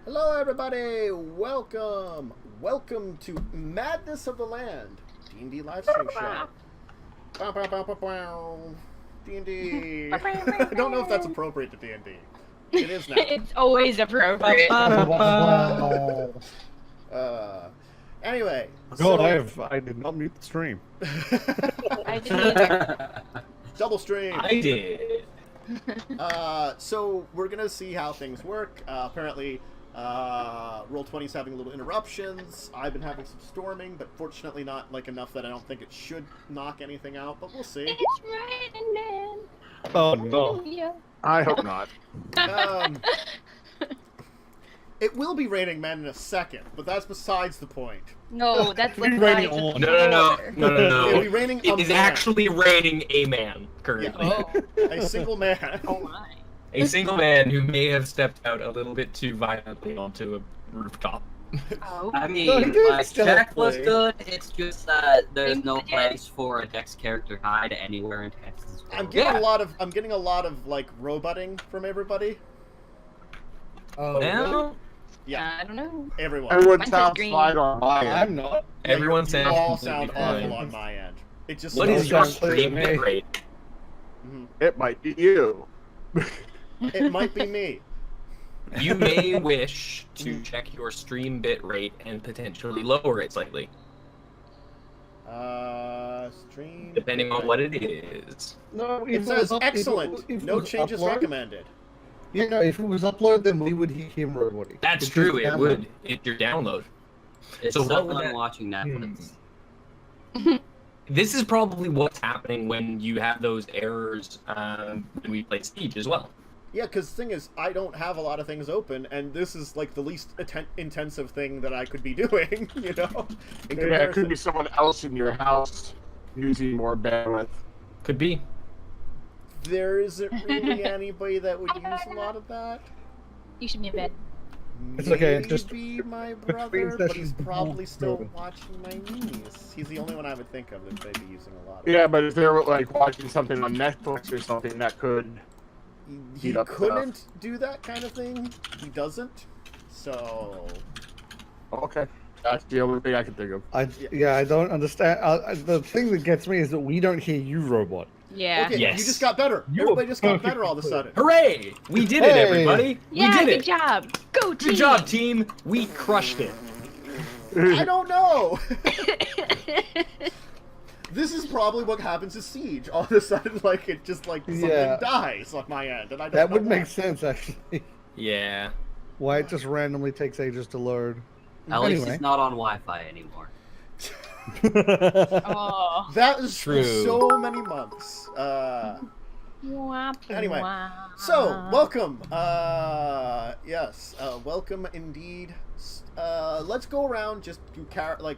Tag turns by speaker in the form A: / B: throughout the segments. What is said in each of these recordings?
A: Hello, everybody. Welcome to Madness of the Land, D&D live stream show. D&D. I don't know if that's appropriate to D&D. It is now.
B: It's always appropriate.
A: Anyway.
C: God, I did not mute the stream.
B: I didn't either.
A: Double stream.
D: I did.
A: So we're gonna see how things work. Apparently, Roll20's having a little interruptions. I've been having some storming, but fortunately not like enough that I don't think it should knock anything out. But we'll see.
B: It's raining.
C: Oh no.
B: Yeah.
C: I hope not.
A: It will be raining men in a second, but that's besides the point.
B: No, that's like
C: Raining
B: right.
C: on.
D: No.
A: It'll be raining a
D: It is
A: man.
D: actually raining a man currently.
B: Oh.
A: A single man.
B: Oh my.
D: A single man who may have stepped out a little bit too violently onto a rooftop.
B: Oh.
E: I mean,
C: Good
E: my check was
C: play.
E: good. It's just that there's
B: Thank
E: no
B: you.
E: place for a Dex character to hide anywhere in Texas.
A: I'm getting
D: Yeah.
A: I'm getting a lot of like robotting from everybody.
C: Oh,
D: Now,
A: Yeah,
B: I don't know.
A: everyone.
C: everyone
B: Mine says
C: sounds
B: green.
C: fine on my end. I'm not.
D: everyone
A: You
D: sounds
A: all
D: completely
A: sound awful
D: fine.
A: on my end. It just
D: What
C: Don't
D: is your
C: sound clear to
D: stream
C: me.
D: bit rate?
A: Mhm.
C: It might be you.
A: It might be me.
D: You may wish to check your stream bit rate and potentially lower it slightly,
A: Stream.
D: depending on what it is.
C: No,
A: It says excellent. No changes recommended.
C: You know, if it was uploaded, then we would hear him roboting.
D: That's true. It would hit your download.
E: It's
D: So what
E: so
D: would
E: fun
D: that-
E: watching Netflix.
D: This is probably what's happening when you have those errors when we play Siege as well.
A: Yeah, because the thing is, I don't have a lot of things open, and this is like the least intensive thing that I could be doing, you know? In
C: Yeah, it
A: comparison.
C: could be someone else in your house using more bandwidth.
D: Could be.
A: There isn't really anybody that would use a lot of that.
B: You should be in bed.
C: It's okay, just-
A: Maybe my
C: between
A: brother, but he's
C: sessions,
A: probably still
C: moving.
A: watching my niece. He's the only one I would think of that they'd be using a lot of.
C: Yeah, but if they were like watching something on Netflix or something, that could.
A: He
C: heat up
A: couldn't do that kind of thing. He doesn't. So
C: Okay, that's the only thing I can think of.
F: I don't understand. The thing that gets me is that we don't hear you, robot.
B: Yeah.
A: okay,
D: Yes.
A: you just got better.
F: You
A: Everybody
F: were
A: just got
F: perfect.
A: better all of a sudden.
D: Hooray! We did it,
F: Hey!
D: everybody!
B: Yeah,
D: we did
B: good
D: it!
B: job. Go team.
D: Good job, team! We crushed it.
A: I don't know. This is probably what happens to Siege. All of a sudden, like it just like something
F: Yeah.
A: dies on my end, and I don't
F: That
A: know
F: would
A: why.
F: make sense, actually.
D: Yeah.
F: Why it just randomly takes ages to load.
E: At least
F: Anyway.
E: it's not on Wi-Fi anymore.
B: Oh.
A: That is
D: True.
A: for so many months. Anyway, So, welcome. Yes, welcome indeed. Let's go around, just do character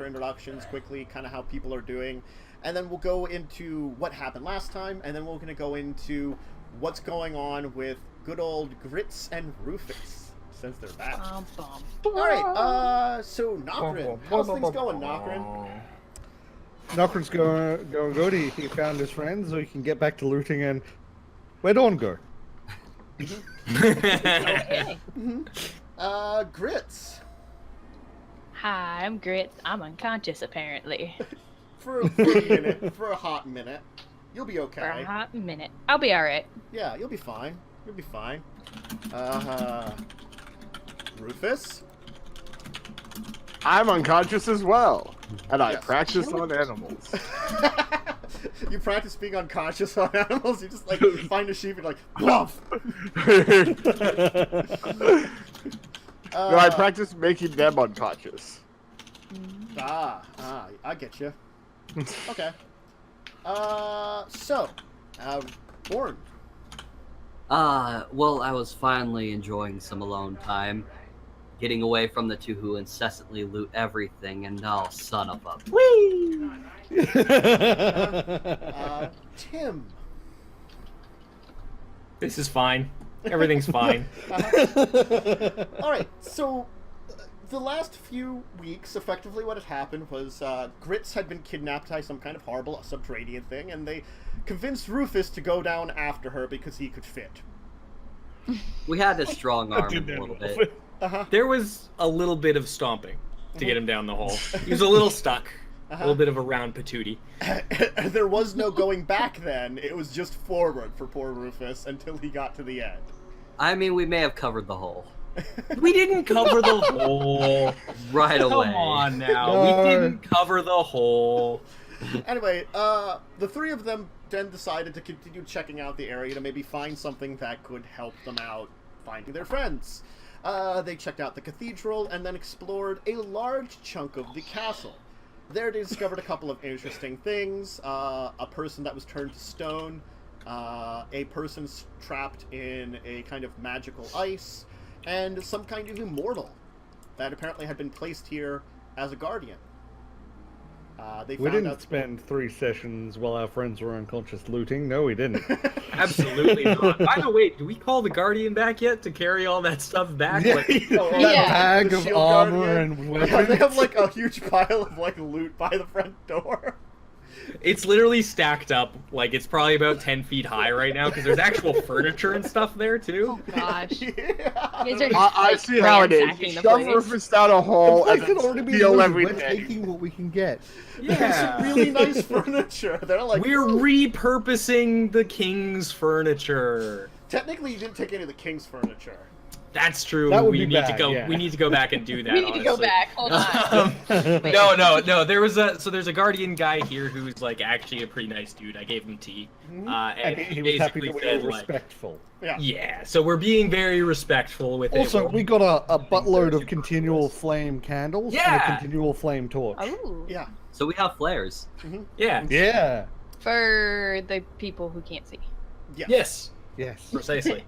A: introductions quickly, kind of how people are doing, and then we'll go into what happened last time, and then we're gonna go into what's going on with good old Grits and Rufus since they're back. All right. So Nokren, how's things going, Nokren?
F: Nokren's going good. He found his friends, so he can get back to looting. And where'd Dawn go?
B: Okay.
A: Grits.
B: Hi, I'm Grits. I'm unconscious apparently.
A: For a minute, for a hot minute, you'll be okay.
B: For a hot minute. I'll be alright.
A: Yeah, you'll be fine. You'll be fine. Rufus?
C: I'm unconscious as well, and I
A: Yes.
C: practice on animals.
A: You practice being unconscious on animals? You just, like, find a sheep and, like, bluff!
C: No, I practice making them unconscious.
A: I get you. Okay. Born.
E: Well, I was finally enjoying some alone time. Getting away from the two who incessantly loot everything, and son of a...
A: Tim.
D: This is fine. Everything's fine.
A: Alright, so the last few weeks, effectively what had happened was Grits had been kidnapped by some kind of horrible subterranean thing, and they convinced Rufus to go down after her because he could fit.
E: We had to strong arm him a little bit.
D: There was a little bit of stomping to get him down the hole. He was a little stuck. A little bit of a round patootie.
A: There was no going back then. It was just forward for poor Rufus until he got to the end.
E: I mean, we may have covered the hole.
D: We didn't cover the hole.
E: Right away.
D: Come on now.
F: No.
D: We didn't cover the hole.
A: Anyway, the three of them then decided to continue checking out the area to maybe find something that could help them out finding their friends. They checked out the cathedral and then explored a large chunk of the castle. There they discovered a couple of interesting things. A person that was turned to stone, a person trapped in a kind of magical ice, and some kind of immortal that apparently had been placed here as a guardian.
F: We didn't spend 3 sessions while our friends were unconscious looting. No, we didn't.
D: Absolutely not. By the way, do we call the Guardian back yet to carry all that stuff back?
F: Yeah,
D: Like,
F: that
B: Yeah.
F: bag
A: The
F: of
A: shield
F: armor
A: guardian.
F: and
A: Yeah,
F: weapons.
A: they have like a huge pile of like loot by the front door.
D: it's literally stacked up. Like, it's probably about 10 feet high right now because there's actual furniture and stuff there, too.
B: Oh gosh. You
A: Yeah.
B: guys are
C: I see how it is.
B: ransacking
C: You
B: the
C: shove
B: place.
C: Rufus down a
F: The
C: hole
F: place
C: and
F: could
C: then
F: already be
C: steal
F: looted.
C: everything.
F: We're taking what we can get.
A: There's some really nice furniture. They're like,
D: We're repurposing the king's furniture.
A: technically you didn't take any of the king's furniture.
D: That's true.
F: That would
D: we
F: be
D: need to
F: bad,
D: go.
F: yeah.
D: We need to go back and do that.
B: We need to go
D: honestly.
B: back. Hold on. Wait.
D: No. There's a guardian guy here who's like actually a pretty nice dude. I gave him tea, and
F: And he was happy
D: basically
F: that we
D: said
F: were
D: like,
F: respectful.
A: Yeah.
D: yeah. So we're being very respectful with it.
F: Also,
D: We're-
F: we got a buttload of continual flame candles and
D: Yeah.
F: a continual flame torch.
B: Oh.
A: Yeah.
E: So we have flares.
D: Yeah.
F: Yeah.
B: For the people who can't see.
A: Yeah.
D: Yes.
F: Yes.
D: Precisely.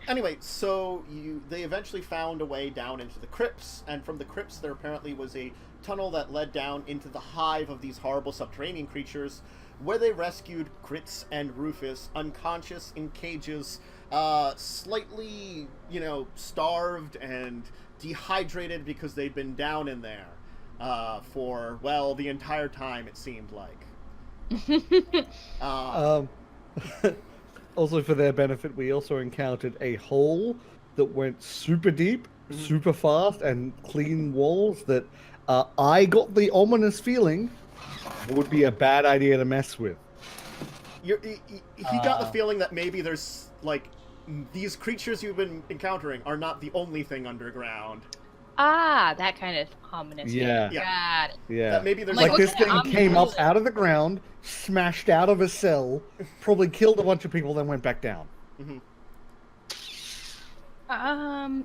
A: Anyway, so they eventually found a way down into the crypts, and from the crypts there apparently was a tunnel that led down into the hive of these horrible subterranean creatures, where they rescued Grits and Rufus unconscious in cages, slightly, starved and dehydrated because they'd been down in there for, well, the entire time it seemed like.
F: Also, for their benefit, we also encountered a hole that went super deep, super fast, and clean walls that I got the ominous feeling would be a bad idea to mess with.
A: He got the feeling that maybe there's, like, these creatures you've been encountering are not the only thing underground.
B: Ah, that kind of ominous.
F: Yeah.
B: Got it.
F: Yeah.
A: That maybe there's
B: Like,
F: Like,
B: what
F: this
B: kind of
F: thing came
B: ominous-
F: up out of the ground, smashed out of a cell, probably killed a bunch of people, then went back down.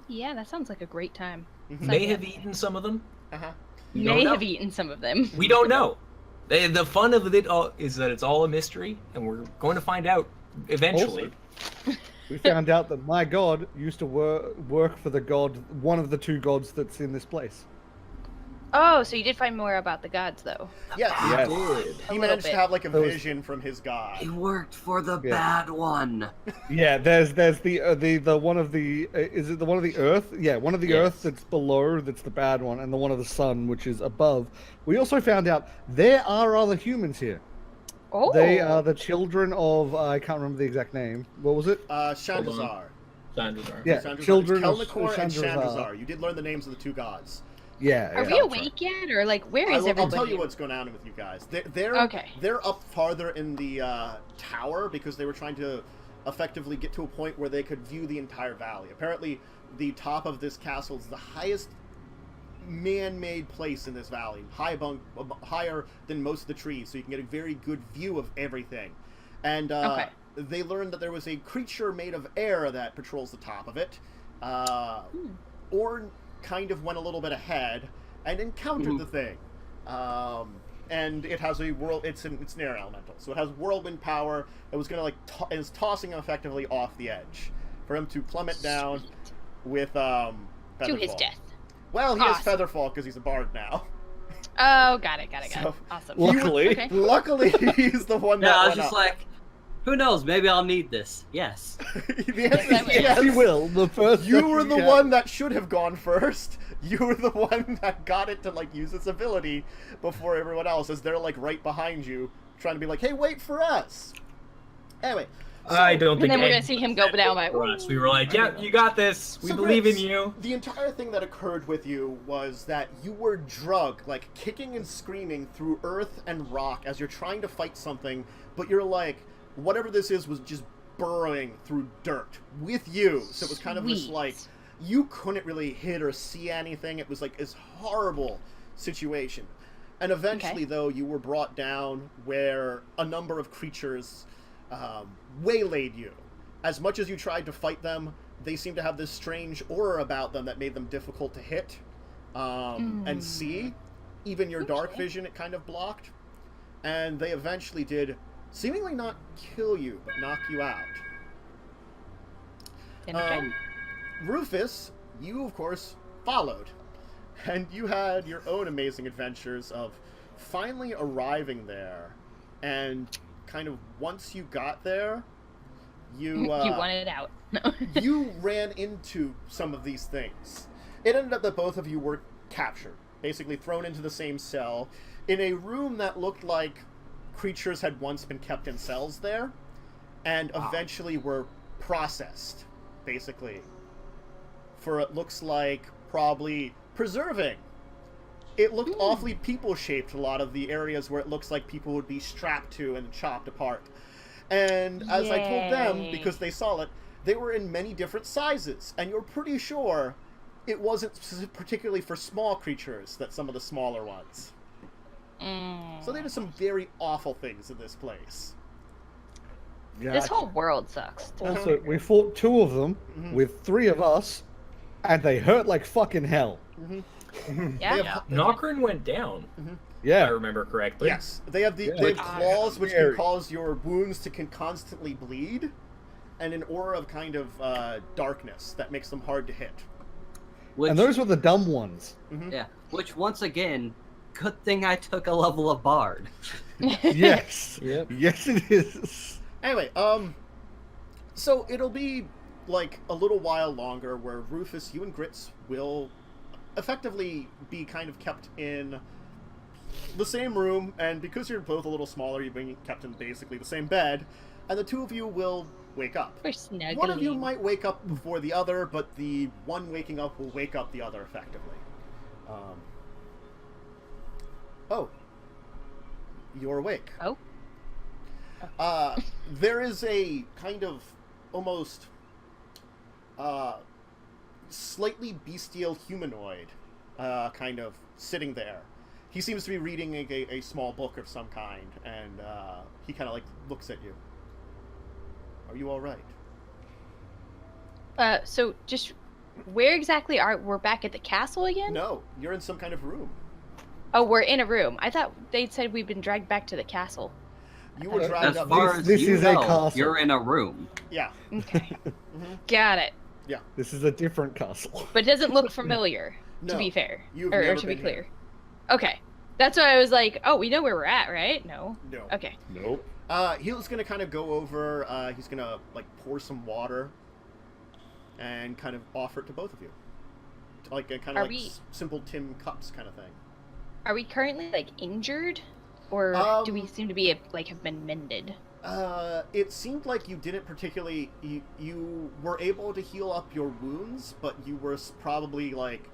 B: Yeah, that sounds like a great time.
D: May have eaten some of them.
A: Uh-huh.
D: We don't
B: May
D: know.
B: have eaten some of them.
D: We don't know. The fun of it all is that it's all a mystery, and we're going to find out eventually.
F: We found out that my god used to work for the god, one of the 2 gods that's in this place.
B: Oh, so you did find more about the gods, though.
A: Yes.
F: Yes.
A: He
B: A little
A: managed to
B: bit.
A: have, like, a
F: That was-
A: vision from his god.
E: He worked for the
F: Yeah.
E: bad one.
F: Yeah, there's the one of the is it the one of the earth? Yeah, one of the
D: Yes.
F: earth that's below that's the bad one, and the one of the sun which is above. We also found out there are other humans here.
B: Oh.
F: They are the children of I can't remember the exact name. What was it?
A: Shandazar.
D: Sandrazar.
F: Yeah,
A: Shandrazar.
F: children
A: It's
F: of
A: Kelnikor and
F: Shandrazar.
A: Shandrazar. You did learn the names of the 2 gods.
F: Yeah.
B: Are
F: yeah.
B: we awake yet, or like where is
A: I'll
B: everybody?
A: tell you what's going on with you guys. They're
B: Okay.
A: They're up farther in the tower because they were trying to effectively get to a point where they could view the entire valley. Apparently, the top of this castle is the highest man-made place in this valley, higher than most of the trees, so you can get a very good view of everything. And
B: Okay.
A: they learned that there was a creature made of air that patrols the top of it. Orn kind of went a little bit ahead and encountered the thing. And it has a it's an air elemental, so it has whirlwind power. It was gonna and is tossing him effectively off the edge for him to plummet down with
B: to
A: Featherfall.
B: his death.
A: Well, he has
B: Awesome.
A: Featherfall because he's a bard now.
B: Oh, got it.
A: So,
B: Awesome.
F: Luckily.
B: Okay.
A: Luckily, he's the one
E: Yeah,
A: that
E: I was
A: went
E: just
A: up.
E: like, who knows? Maybe I'll need this. Yes.
A: The answer
B: I
A: is
B: will.
A: yes.
F: He will. The first.
A: You were the
F: yeah.
A: one that should have gone first. You were the one that got it to use its ability before everyone else, as they're right behind you, trying to be like, "Hey, wait for us." Anyway,
D: I don't
B: And
D: think.
B: then we're
D: any
B: gonna see him go down by.
D: for us. We were like, yeah, you got this. We
A: So,
D: believe in
A: Grits,
D: you.
A: The entire thing that occurred with you was that you were drugged, like kicking and screaming through earth and rock as you're trying to fight something, but you're like, whatever this is was just burrowing through dirt with you. So it was kind of this
B: Sweet.
A: like, you couldn't really hit or see anything. It was like this horrible situation. And eventually, though, you were brought down where a number of creatures waylaid you. As much as you tried to fight them, they seemed to have this strange aura about them that made them difficult to hit and see. Even your dark vision, it kind of blocked. And they eventually did seemingly not kill you, but knock you out. Rufus, you, of course, followed. And you had your own amazing adventures of finally arriving there. And kind of once you got there, you
B: You wanted out. No.
A: you ran into some of these things. It ended up that both of you were captured, basically thrown into the same cell, in a room that looked like creatures had once been kept in cells there, and eventually were processed, basically, for it looks like probably preserving. It looked awfully people-shaped, a lot of the areas where it looks like people would be strapped to and chopped apart. And as I told them, because they saw it, they were in many different sizes, and you're pretty sure it wasn't particularly for small creatures, that some of the smaller ones. So they did some very awful things in this place.
B: This whole world sucks.
F: Also, we fought 2 of them with 3 of us, and they hurt like fucking hell.
B: Yeah.
D: Nokren went down. If I
F: Yeah.
D: remember correctly.
A: Yes, they have they have claws which can cause your wounds to constantly bleed, and an aura of kind of darkness that makes them hard to hit.
E: Which,
F: And those were the dumb ones.
E: yeah, which once again, good thing I took a level of bard.
F: Yes.
C: Yep.
F: Yes, it is.
A: Anyway, so it'll be like a little while longer where Rufus, you and Grits will effectively be kind of kept in the same room, and because you're both a little smaller, you're being kept in basically the same bed, and the 2 of you will wake up.
B: We're snuggling.
A: One of you might wake up before the other, but the one waking up will wake up the other effectively. Oh. You're awake.
B: Oh.
A: There is a kind of almost slightly bestial humanoid kind of sitting there. He seems to be reading a small book of some kind, and he kind of like looks at you. Are you all right?
B: So just where exactly we're back at the castle again?
A: No, you're in some kind of room.
B: Oh, we're in a room. I thought they said we'd been dragged back to the castle.
A: You were
E: As
A: dragged up.
E: far as
F: This
E: you
F: is a
E: know,
F: castle.
E: you're in a room.
A: Yeah.
B: Okay. Got it.
F: This is a different castle.
B: But it doesn't look familiar,
A: No,
B: to be fair.
A: you've
B: Or
A: never
B: to be
A: been
B: clear. Okay. That's why I was like, oh, we know where we're at, right? No.
A: No.
B: Okay.
C: Nope.
A: He's gonna kind of go over. He's gonna like pour some water, and kind of offer it to both of you, like a kind of
B: Are
A: like
B: we-
A: simple tin cups kind of thing.
B: Are we currently like injured? Or do we seem to be like have been mended?
A: It seemed like you didn't particularly. You were able to heal up your wounds, but you were probably like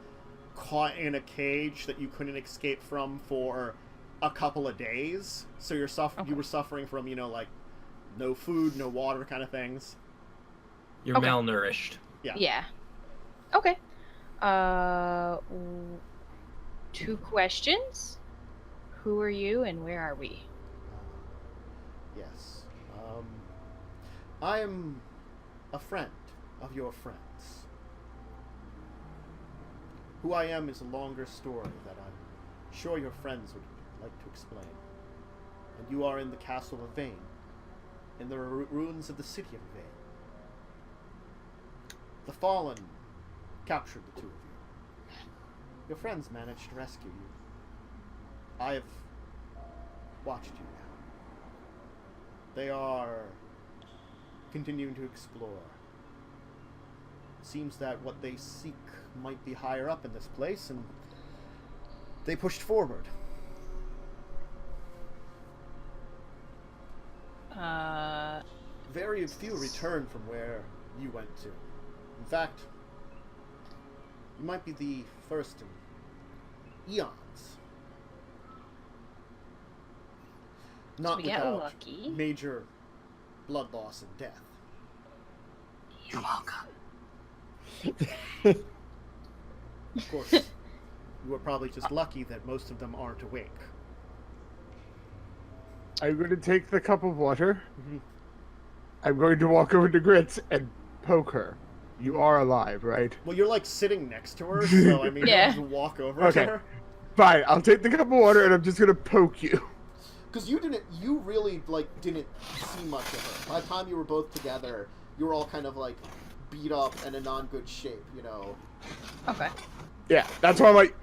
A: caught in a cage that you couldn't escape from for a couple of days. So you're You were suffering from like no food, no water kind of things.
D: You're
B: Okay.
D: malnourished.
A: Yeah.
B: Okay. 2 questions. Who are you and where are we?
A: Yes. I am a friend of your friends. Who I am is a longer story that I'm sure your friends would like to explain. And you are in the castle of Vane, in the ruins of the city of Vane. The Fallen captured the 2 of you. Your friends managed to rescue you. I have watched you now. They are continuing to explore. Seems that what they seek might be higher up in this place, and they pushed forward. very few return from where you went to. In fact, you might be the first in eons. Not
B: we get
A: without
B: lucky.
A: major blood loss and death.
E: You're welcome.
A: Of course, you were probably just lucky that most of them aren't awake.
C: I'm going to take the cup of water.
A: Mm-hmm.
C: I'm going to walk over to Grits and poke her. You are alive, right?
A: Well, you're like sitting next to her, so I mean,
B: Yeah.
A: you walk over
C: Okay.
A: to her.
C: Fine, I'll take the cup of water and I'm just going to poke you.
A: Because you really, like, didn't see much of her. By the time you were both together, you were all kind of, like, beat up and in non-good shape, you know.
B: Okay.
C: Yeah, that's why I'm like,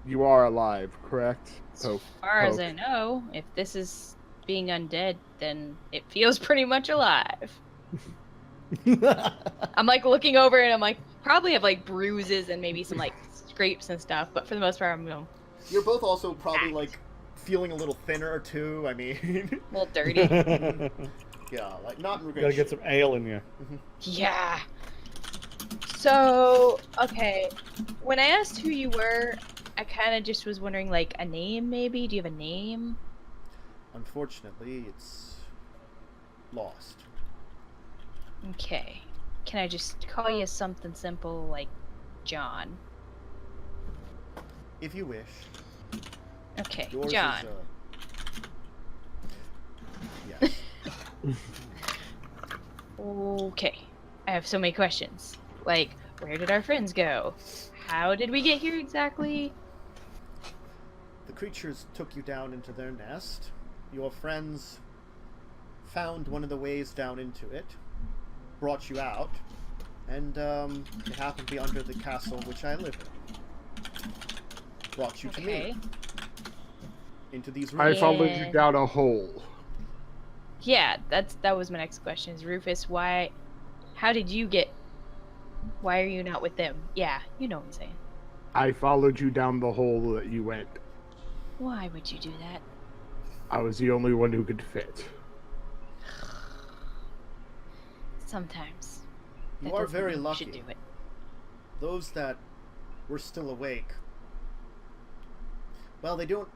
C: you are alive, correct?
B: As far as I know, if this is being undead, then it feels pretty much alive. I'm like looking over and I'm like, probably have like bruises and maybe some like scrapes and stuff, but for the most part, I'm going.
A: You're both also probably, like, feeling a little thinner, too. I mean,
B: A little dirty.
A: yeah, like, not in
F: Gotta
A: good
F: get
A: shape.
F: some ale in you.
B: Yeah. So, okay. When I asked who you were, I kind of just was wondering, like, a name maybe? Do you have a name?
A: Unfortunately, it's lost.
B: Okay. Can I just call you something simple like John?
A: If you wish.
B: Okay,
A: Yours
B: John.
A: Is, yes.
B: Okay. I have so many questions. Like, where did our friends go? How did we get here exactly?
A: The creatures took you down into their nest. Your friends found one of the ways down into it, brought you out, and it happened to be under the castle which I live in. Brought you to me. Into these
C: I
A: rooms.
C: followed you down a hole.
B: Yeah, that was my next question. Is Rufus, how did you get, why are you not with them? Yeah, you know what I'm saying.
C: I followed you down the hole that you went.
B: Why would you do that?
C: I was the only one who could fit.
B: Sometimes.
A: You
B: That
A: are
B: doesn't
A: very
B: mean you
A: lucky.
B: should do it.
A: Those that were still awake. Well, they don't.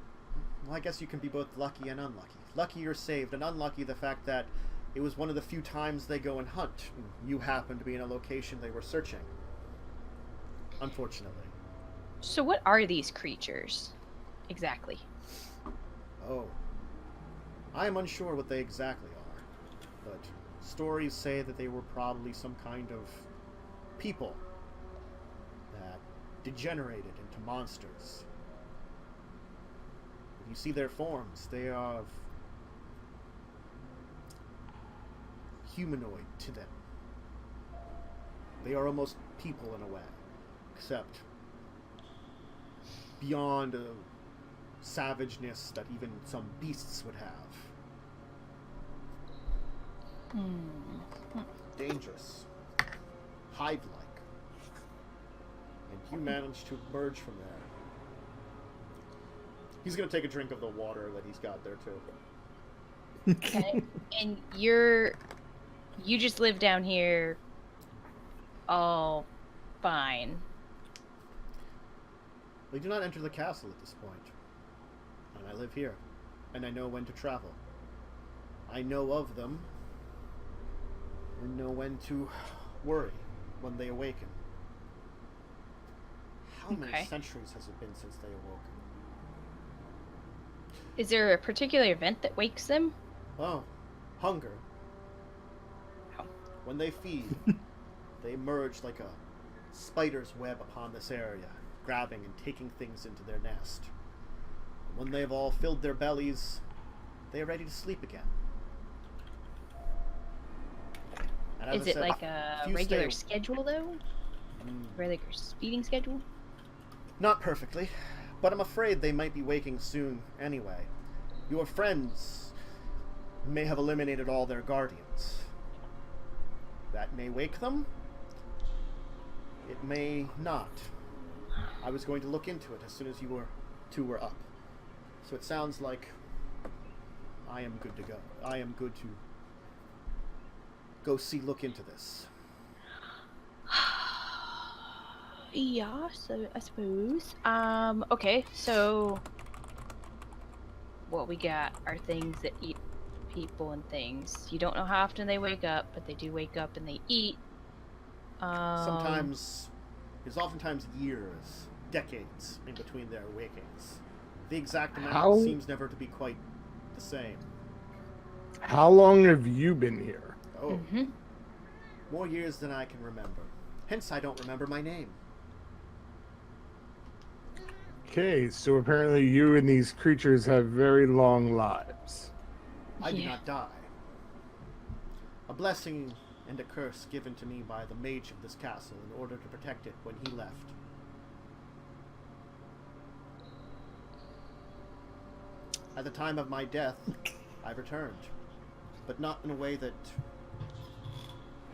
A: Well, I guess you can be both lucky and unlucky. Lucky you're saved, and unlucky the fact that it was one of the few times they go and hunt. And you happen to be in a location they were searching. Unfortunately.
B: So what are these creatures? Exactly.
A: Oh. I am unsure what they exactly are. But stories say that they were probably some kind of people that degenerated into monsters. If you see their forms, they are humanoid to them. They are almost people in a way, except beyond a savageness that even some beasts would have. Dangerous. Hive-like. And you managed to emerge from there. He's gonna take a drink of the water that he's got there too.
B: Okay. And you just live down here all fine.
A: They do not enter the castle at this point. And I live here. And I know when to travel. I know of them. And know when to worry when they awaken. How many centuries has it been since they awoke?
B: Is there a particular event that wakes them?
A: Oh, hunger.
B: Oh.
A: When they feed, they emerge like a spider's web upon this area, grabbing and taking things into their nest. And when they've all filled their bellies, they are ready to sleep again. And as
B: Is
A: I
B: it
A: said,
B: like a
A: if you
B: regular
A: stay-
B: schedule though? Regular feeding schedule?
A: Not perfectly, but I'm afraid they might be waking soon anyway. Your friends may have eliminated all their guardians. That may wake them. It may not. I was going to look into it as soon as you two were up. So it sounds like I am good to go. I am good to go look into this?
B: Yeah, so I suppose. Okay, so what we got are things that eat people and things. You don't know how often they wake up, but they do wake up and they eat.
A: Sometimes, there's oftentimes years, decades in between their wakings. The exact amount seems never to be quite the same.
C: How long have you been here?
A: Oh, more years than I can remember. Hence, I don't remember my name.
C: Okay, so apparently you and these creatures have very long lives.
A: I do not die. A blessing and a curse given to me by the mage of this castle in order to protect it when he left. At the time of my death, I returned, but not in a way that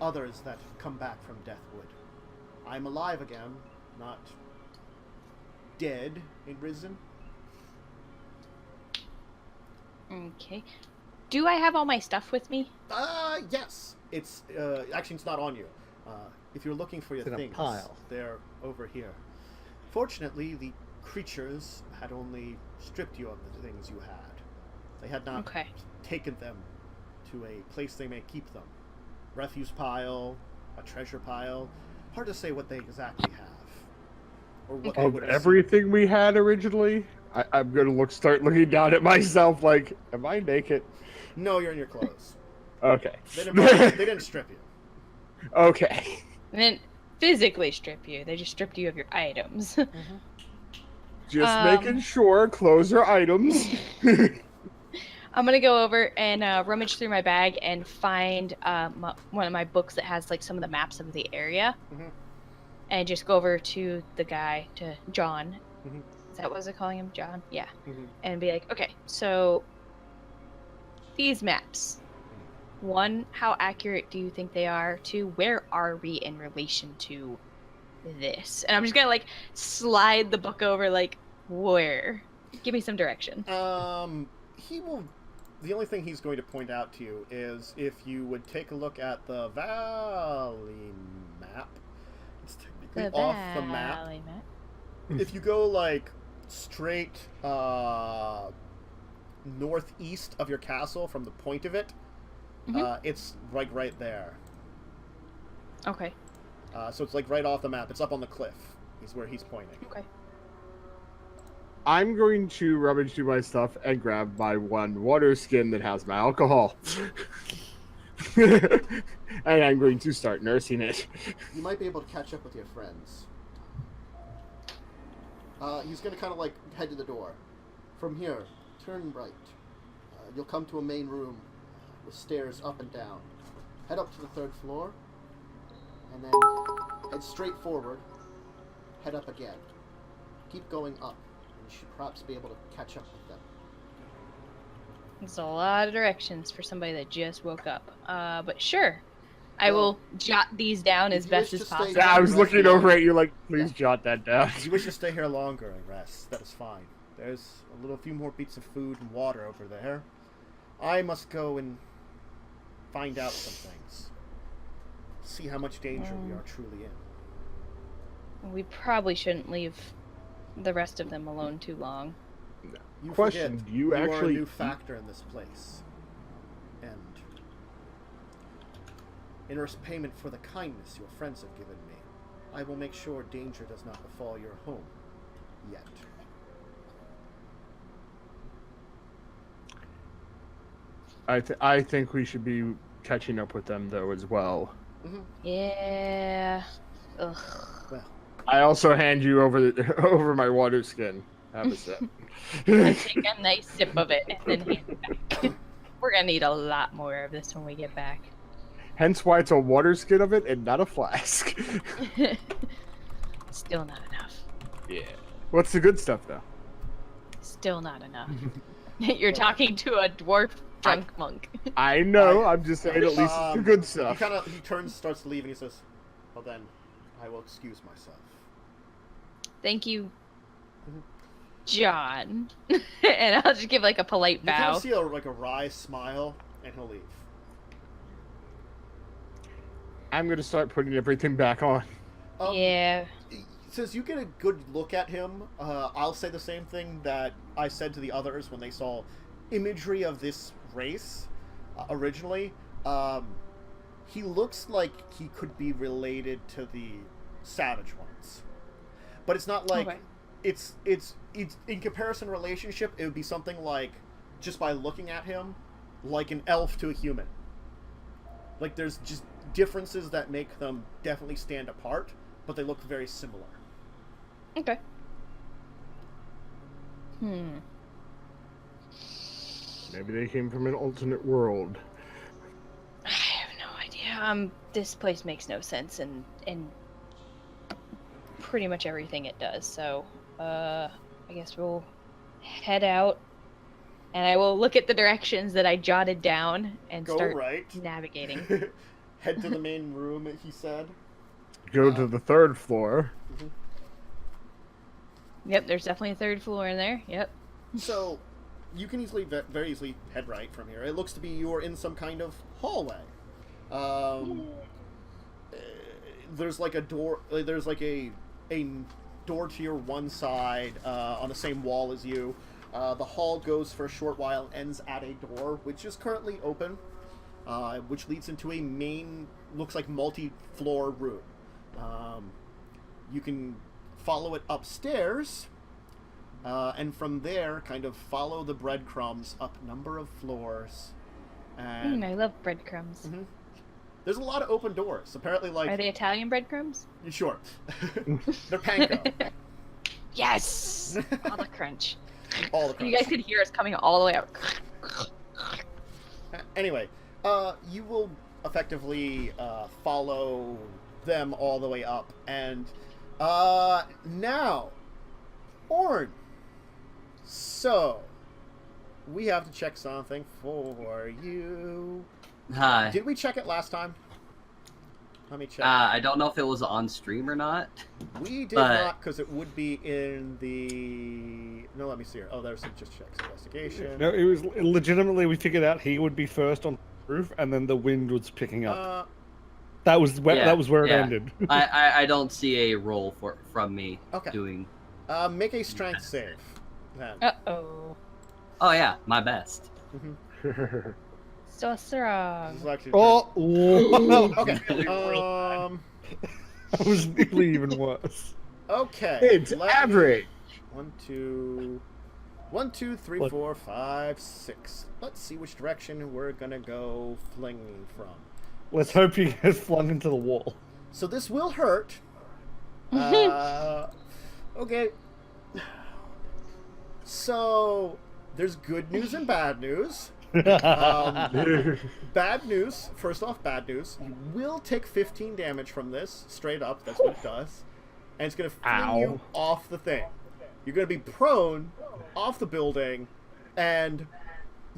A: others that come back from death would. I'm alive again, not dead and risen.
B: Okay. Do I have all my stuff with me?
A: Yes. It's actually it's not on you. If you're looking for your
F: It's in a
A: things,
F: pile.
A: they're over here. Fortunately, the creatures had only stripped you of the things you had. They had not taken them to a place they may keep them. Refuse pile, a treasure pile. Hard to say what they exactly have. Or what they
C: Of
A: would
C: everything we had originally, I'm gonna start looking down at myself like, am I naked?
A: No, you're in your clothes.
C: Okay.
A: They didn't strip you.
C: Okay.
B: And then physically strip you. They just stripped you of your items.
C: Just making sure clothes are items.
B: I'm gonna go over and rummage through my bag and find one of my books that has like some of the maps of the area, and just go over to the guy, to John. Is that what was I calling him, John? Yeah. And be like, okay, so these maps. 1, how accurate do you think they are? 2, where are we in relation to this? And I'm just gonna like slide the book over, like, where? Give me some direction.
A: He will. The only thing he's going to point out to you is if you would take a look at the valley map. It's technically off the map. If you go like straight northeast of your castle from the point of it, it's like right there.
B: Okay.
A: So it's like right off the map. It's up on the cliff. Is where he's pointing.
B: Okay.
C: I'm going to rummage through my stuff and grab my one water skin that has my alcohol. And I'm going to start nursing it.
A: You might be able to catch up with your friends. He's going to kind of like head to the door. From here, turn right. You'll come to a main room with stairs up and down. Head up to the 3rd floor, and then head straight forward. Head up again. Keep going up. You should perhaps be able to catch up with them.
B: It's a lot of directions for somebody that just woke up. But sure. I will jot these down as best as possible.
C: Yeah, I was looking over at you like, please jot that down.
A: If you wish to stay here longer and rest, that is fine. There's a few more bits of food and water over there. I must go and find out some things. See how much danger we are truly in.
B: We probably shouldn't leave the rest of them alone too long.
A: You
C: Question,
A: forget,
C: you
A: are
C: actually-
A: a new factor in this place. And in payment for the kindness your friends have given me, I will make sure danger does not befall your home. Yet.
C: I think we should be catching up with them though as well.
B: Yeah. Ugh.
A: Well,
C: I also hand you over my water skin. Have a sip.
B: I take a nice sip of it and then hand it back. We're gonna need a lot more of this when we get back.
C: Hence why it's a water skin of it and not a flask.
B: Still not enough.
C: Yeah. What's the good stuff though?
B: Still not enough. You're talking to a dwarf drunk monk.
C: I know. I'm just saying at least it's the good stuff.
A: He turns, starts to leave, and he says, "Well then, I will excuse myself."
B: Thank you, John. And I'll just give like a polite
A: You kind
B: bow.
A: of see a wry smile, and he'll leave.
C: I'm gonna start putting everything back on.
B: Yeah.
A: Since you get a good look at him, I'll say the same thing that I said to the others when they saw imagery of this race originally. He looks like he could be related to the savage ones, but it's not like it's in comparison relationship. It would be something like, just by looking at him, like an elf to a human. Like there's just differences that make them definitely stand apart, but they look very similar.
B: Okay.
C: Maybe they came from an alternate world.
B: I have no idea. This place makes no sense in pretty much everything it does. So, I guess we'll head out, and I will look at the directions that I jotted down and start navigating.
A: Head to the main room, he said.
C: Go to the 3rd floor.
B: Yep, there's definitely a 3rd floor in there. Yep.
A: So, you can very easily head right from here. It looks to be you're in some kind of hallway. There's like a door. There's like a door to your one side on the same wall as you. The hall goes for a short while, ends at a door, which is currently open, which leads into a main, looks like multi-floor room. You can follow it upstairs, and from there, kind of follow the breadcrumbs up a number of floors. And
B: I love breadcrumbs.
A: there's a lot of open doors. Apparently, like...
B: Are they Italian breadcrumbs?
A: Sure. They're panko.
B: Yes! All the crunch.
A: All the crunch.
B: You guys could hear us coming all the way out.
A: Anyway, you will effectively follow them all the way up, and now, Orn. So, we have to check something for you.
E: Hi.
A: Did we check it last time? Let me check.
E: I don't know if it was on stream or not.
A: We did not, because it would be in the... No, let me see here. Oh, there's some just checks. Investigation.
F: No, it was legitimately, we figured out he would be first on the roof, and then the wind was picking up. That was where it ended.
E: I don't see a roll from me doing...
A: Make a strength save, then.
B: Uh-oh.
E: Oh, yeah, my best.
B: So strong.
A: Okay.
F: That was nearly even worse.
A: Okay.
C: It's average.
A: 1, 2, 3, 4, 5, 6. Let's see which direction we're gonna go flinging from.
F: Let's hope he gets flung into the wall.
A: So this will hurt. Okay. So there's good news and bad news. Bad news. First off, bad news. You will take 15 damage from this. Straight up. That's what it does. And it's going to fling you off the thing. You're going to be prone off the building, and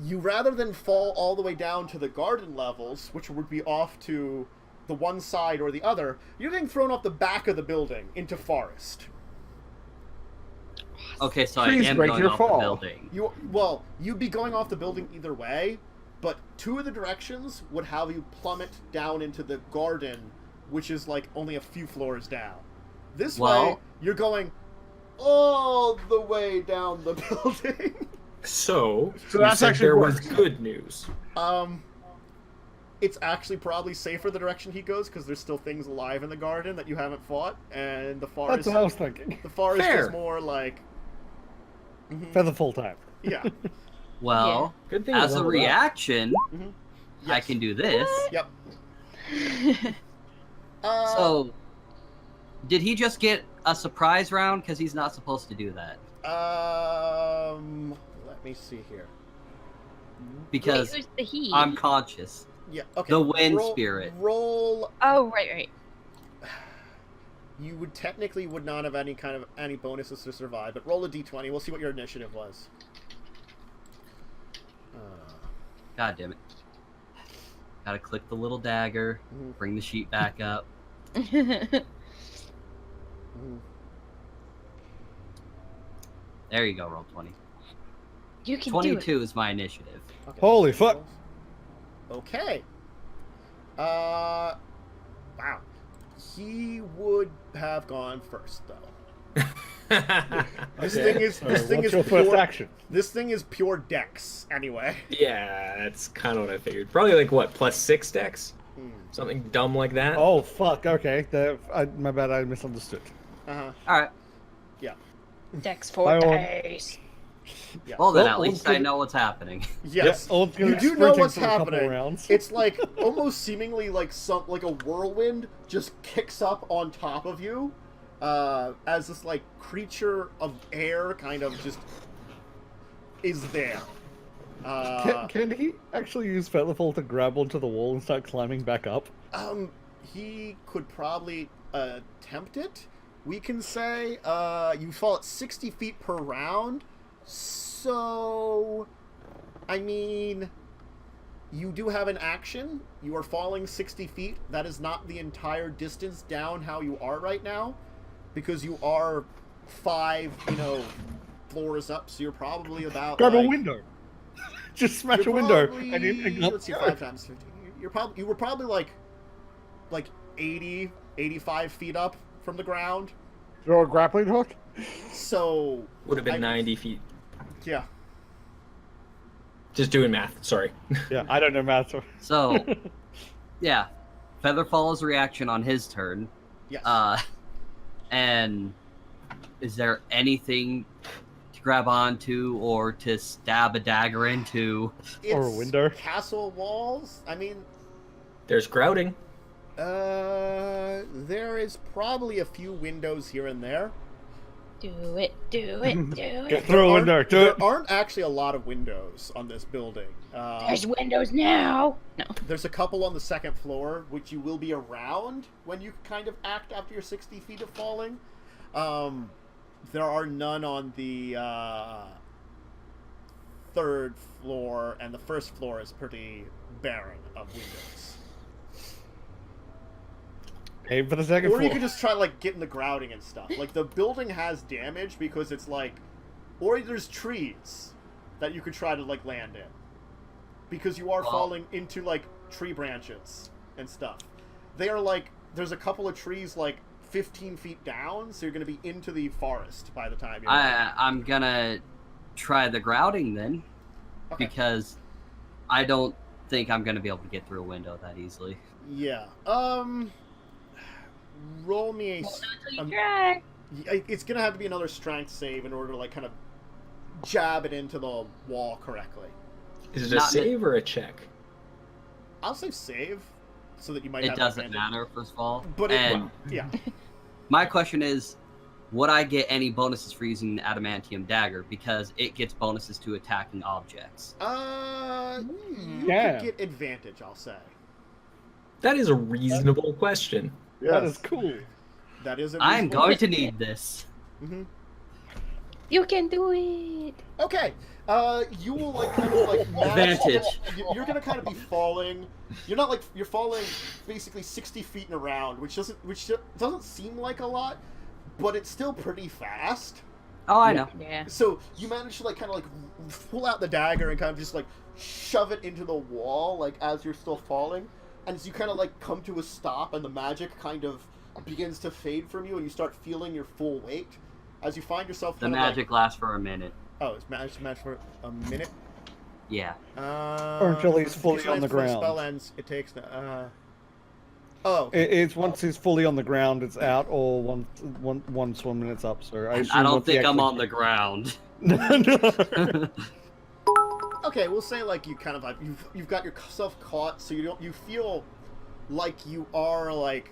A: you, rather than fall all the way down to the garden levels, which would be off to the one side or the other, you're getting thrown off the back of the building into forest.
E: Okay, so I am going off the building.
A: You'd be going off the building either way, but two of the directions would have you plummet down into the garden, which is like only a few floors down. This way, you're going all the way down the building.
D: So
C: that's actually
D: there was good news.
A: It's actually probably safer the direction he goes, because there's still things alive in the garden that you haven't fought, and the forest...
F: That's what I was thinking.
A: The forest is more like...
F: Feather full time.
A: Yeah.
E: Well,
D: good thing
E: as a reaction, I can do this.
A: Yep.
E: So, did he just get a surprise round? Because he's not supposed to do that.
A: Let me see here.
E: Because
B: who's the he?
E: I'm conscious.
A: Yeah, okay.
E: The wind spirit.
A: Roll...
B: Oh, right.
A: You would technically would not have any bonuses to survive, but roll a d20. We'll see what your initiative was.
E: God damn it. Gotta click the little dagger, bring the sheet back up. There you go, roll 20.
B: You can
E: 22 is my initiative.
A: Okay.
F: Holy fuck.
A: Okay. Wow. He would have gone first, though. This thing is
F: What's your first
A: pure.
F: action?
A: This thing is pure dex, anyway.
D: Yeah, that's kind of what I figured. Probably like what, +6 dex? Something dumb like that.
F: Oh fuck. Okay. My bad. I misunderstood.
A: Uh huh.
E: All right.
A: Yeah.
B: Dex 4
F: I won't-
B: dice.
A: Yeah.
E: Well, then
F: Well,
E: at least
F: we'll
E: I know what's happening.
A: Yes.
F: Yeah, Old's gonna
A: You
F: be
A: do know
F: sprinting
A: what's
F: for a couple
A: happening.
F: rounds.
A: It's like almost seemingly like a whirlwind just kicks up on top of you, as this like creature of air kind of just is there.
F: Can he actually use Featherfall to grab onto the wall and start climbing back up?
A: He could probably attempt it. We can say you fall at 60 feet per round. So, I mean, you do have an action. You are falling 60 feet. That is not the entire distance down how you are right now, because you are 5, floors up. So you're probably about
F: Grab
A: like,
F: a window. Just smash a
A: you're
F: window.
A: probably-
F: And
A: let's see, 5 times 50. You were probably like 80, 85 feet up from the ground.
C: Throw a grappling hook?
A: So
D: Would have been 90 feet.
A: yeah.
D: Just doing math. Sorry.
F: Yeah, I don't know math.
E: So, yeah, Featherfall's reaction on his turn.
A: Yes.
E: And is there anything to grab onto or to stab a dagger into?
F: or a
A: It's
F: window.
A: Castle walls. I mean,
D: There's grouting.
A: there is probably a few windows here and there.
B: Do it, do it, do
F: Get
B: it.
F: through a window. Do it.
A: There aren't actually a lot of windows on this building.
B: There's windows now. No.
A: There's a couple on the second floor, which you will be around when you kind of act after you're 60 feet of falling. There are none on the third floor, and the first floor is pretty barren of windows.
F: Aim for the second
A: Or
F: floor.
A: you could just try like getting the grouting and stuff. Like the building has damage because it's like, or there's trees that you could try to like land in, because you are falling into like tree branches and stuff. They are like, there's a couple of trees like 15 feet down, so you're going to be into the forest by the time you're
E: I'm gonna try the grouting then,
A: Okay.
E: because I don't think I'm gonna be able to get through a window that easily.
A: Yeah. Roll me a.
B: Hold on till you try.
A: It's gonna have to be another strength save in order to like kind of jab it into the wall correctly.
D: Is it a
E: Not
D: save or a check?
A: I'll say save, so that you might.
E: It
A: have
E: doesn't
A: advantage.
E: matter, first of all.
A: But it,
E: and
A: yeah.
E: my question is, would I get any bonuses for using an adamantium dagger, because it gets bonuses to attacking objects?
A: You
F: Yeah.
A: could get advantage, I'll say.
D: That is a reasonable question.
F: That is cool.
A: That is a
E: I'm
A: reasonable-
E: going to need this.
A: Mhm.
B: You can do it.
A: Okay. You will like kind of like manage-
E: Advantage.
A: You're gonna kind of be falling. You're not like you're falling basically 60 feet in a round, which doesn't seem like a lot, but it's still pretty fast.
E: Oh, I know.
B: Yeah.
A: So you manage to like kind of like pull out the dagger and kind of just like shove it into the wall, like as you're still falling, and as you kind of like come to a stop, and the magic kind of begins to fade from you, and you start feeling your full weight as you find yourself.
E: The
A: kind of,
E: magic lasts for a minute.
A: Oh, it's magic for a minute.
E: Yeah.
F: Or until he's fully
A: because
F: on the
A: before
F: ground.
A: Spell ends. It takes. Oh.
F: It's once he's fully on the ground, it's out, or one swim and it's up. So I, assume
E: I don't
F: once he
E: think I'm
F: actually-
E: on the ground.
F: No.
A: Okay, we'll say like you kind of like you've got yourself caught, so you feel like you are like.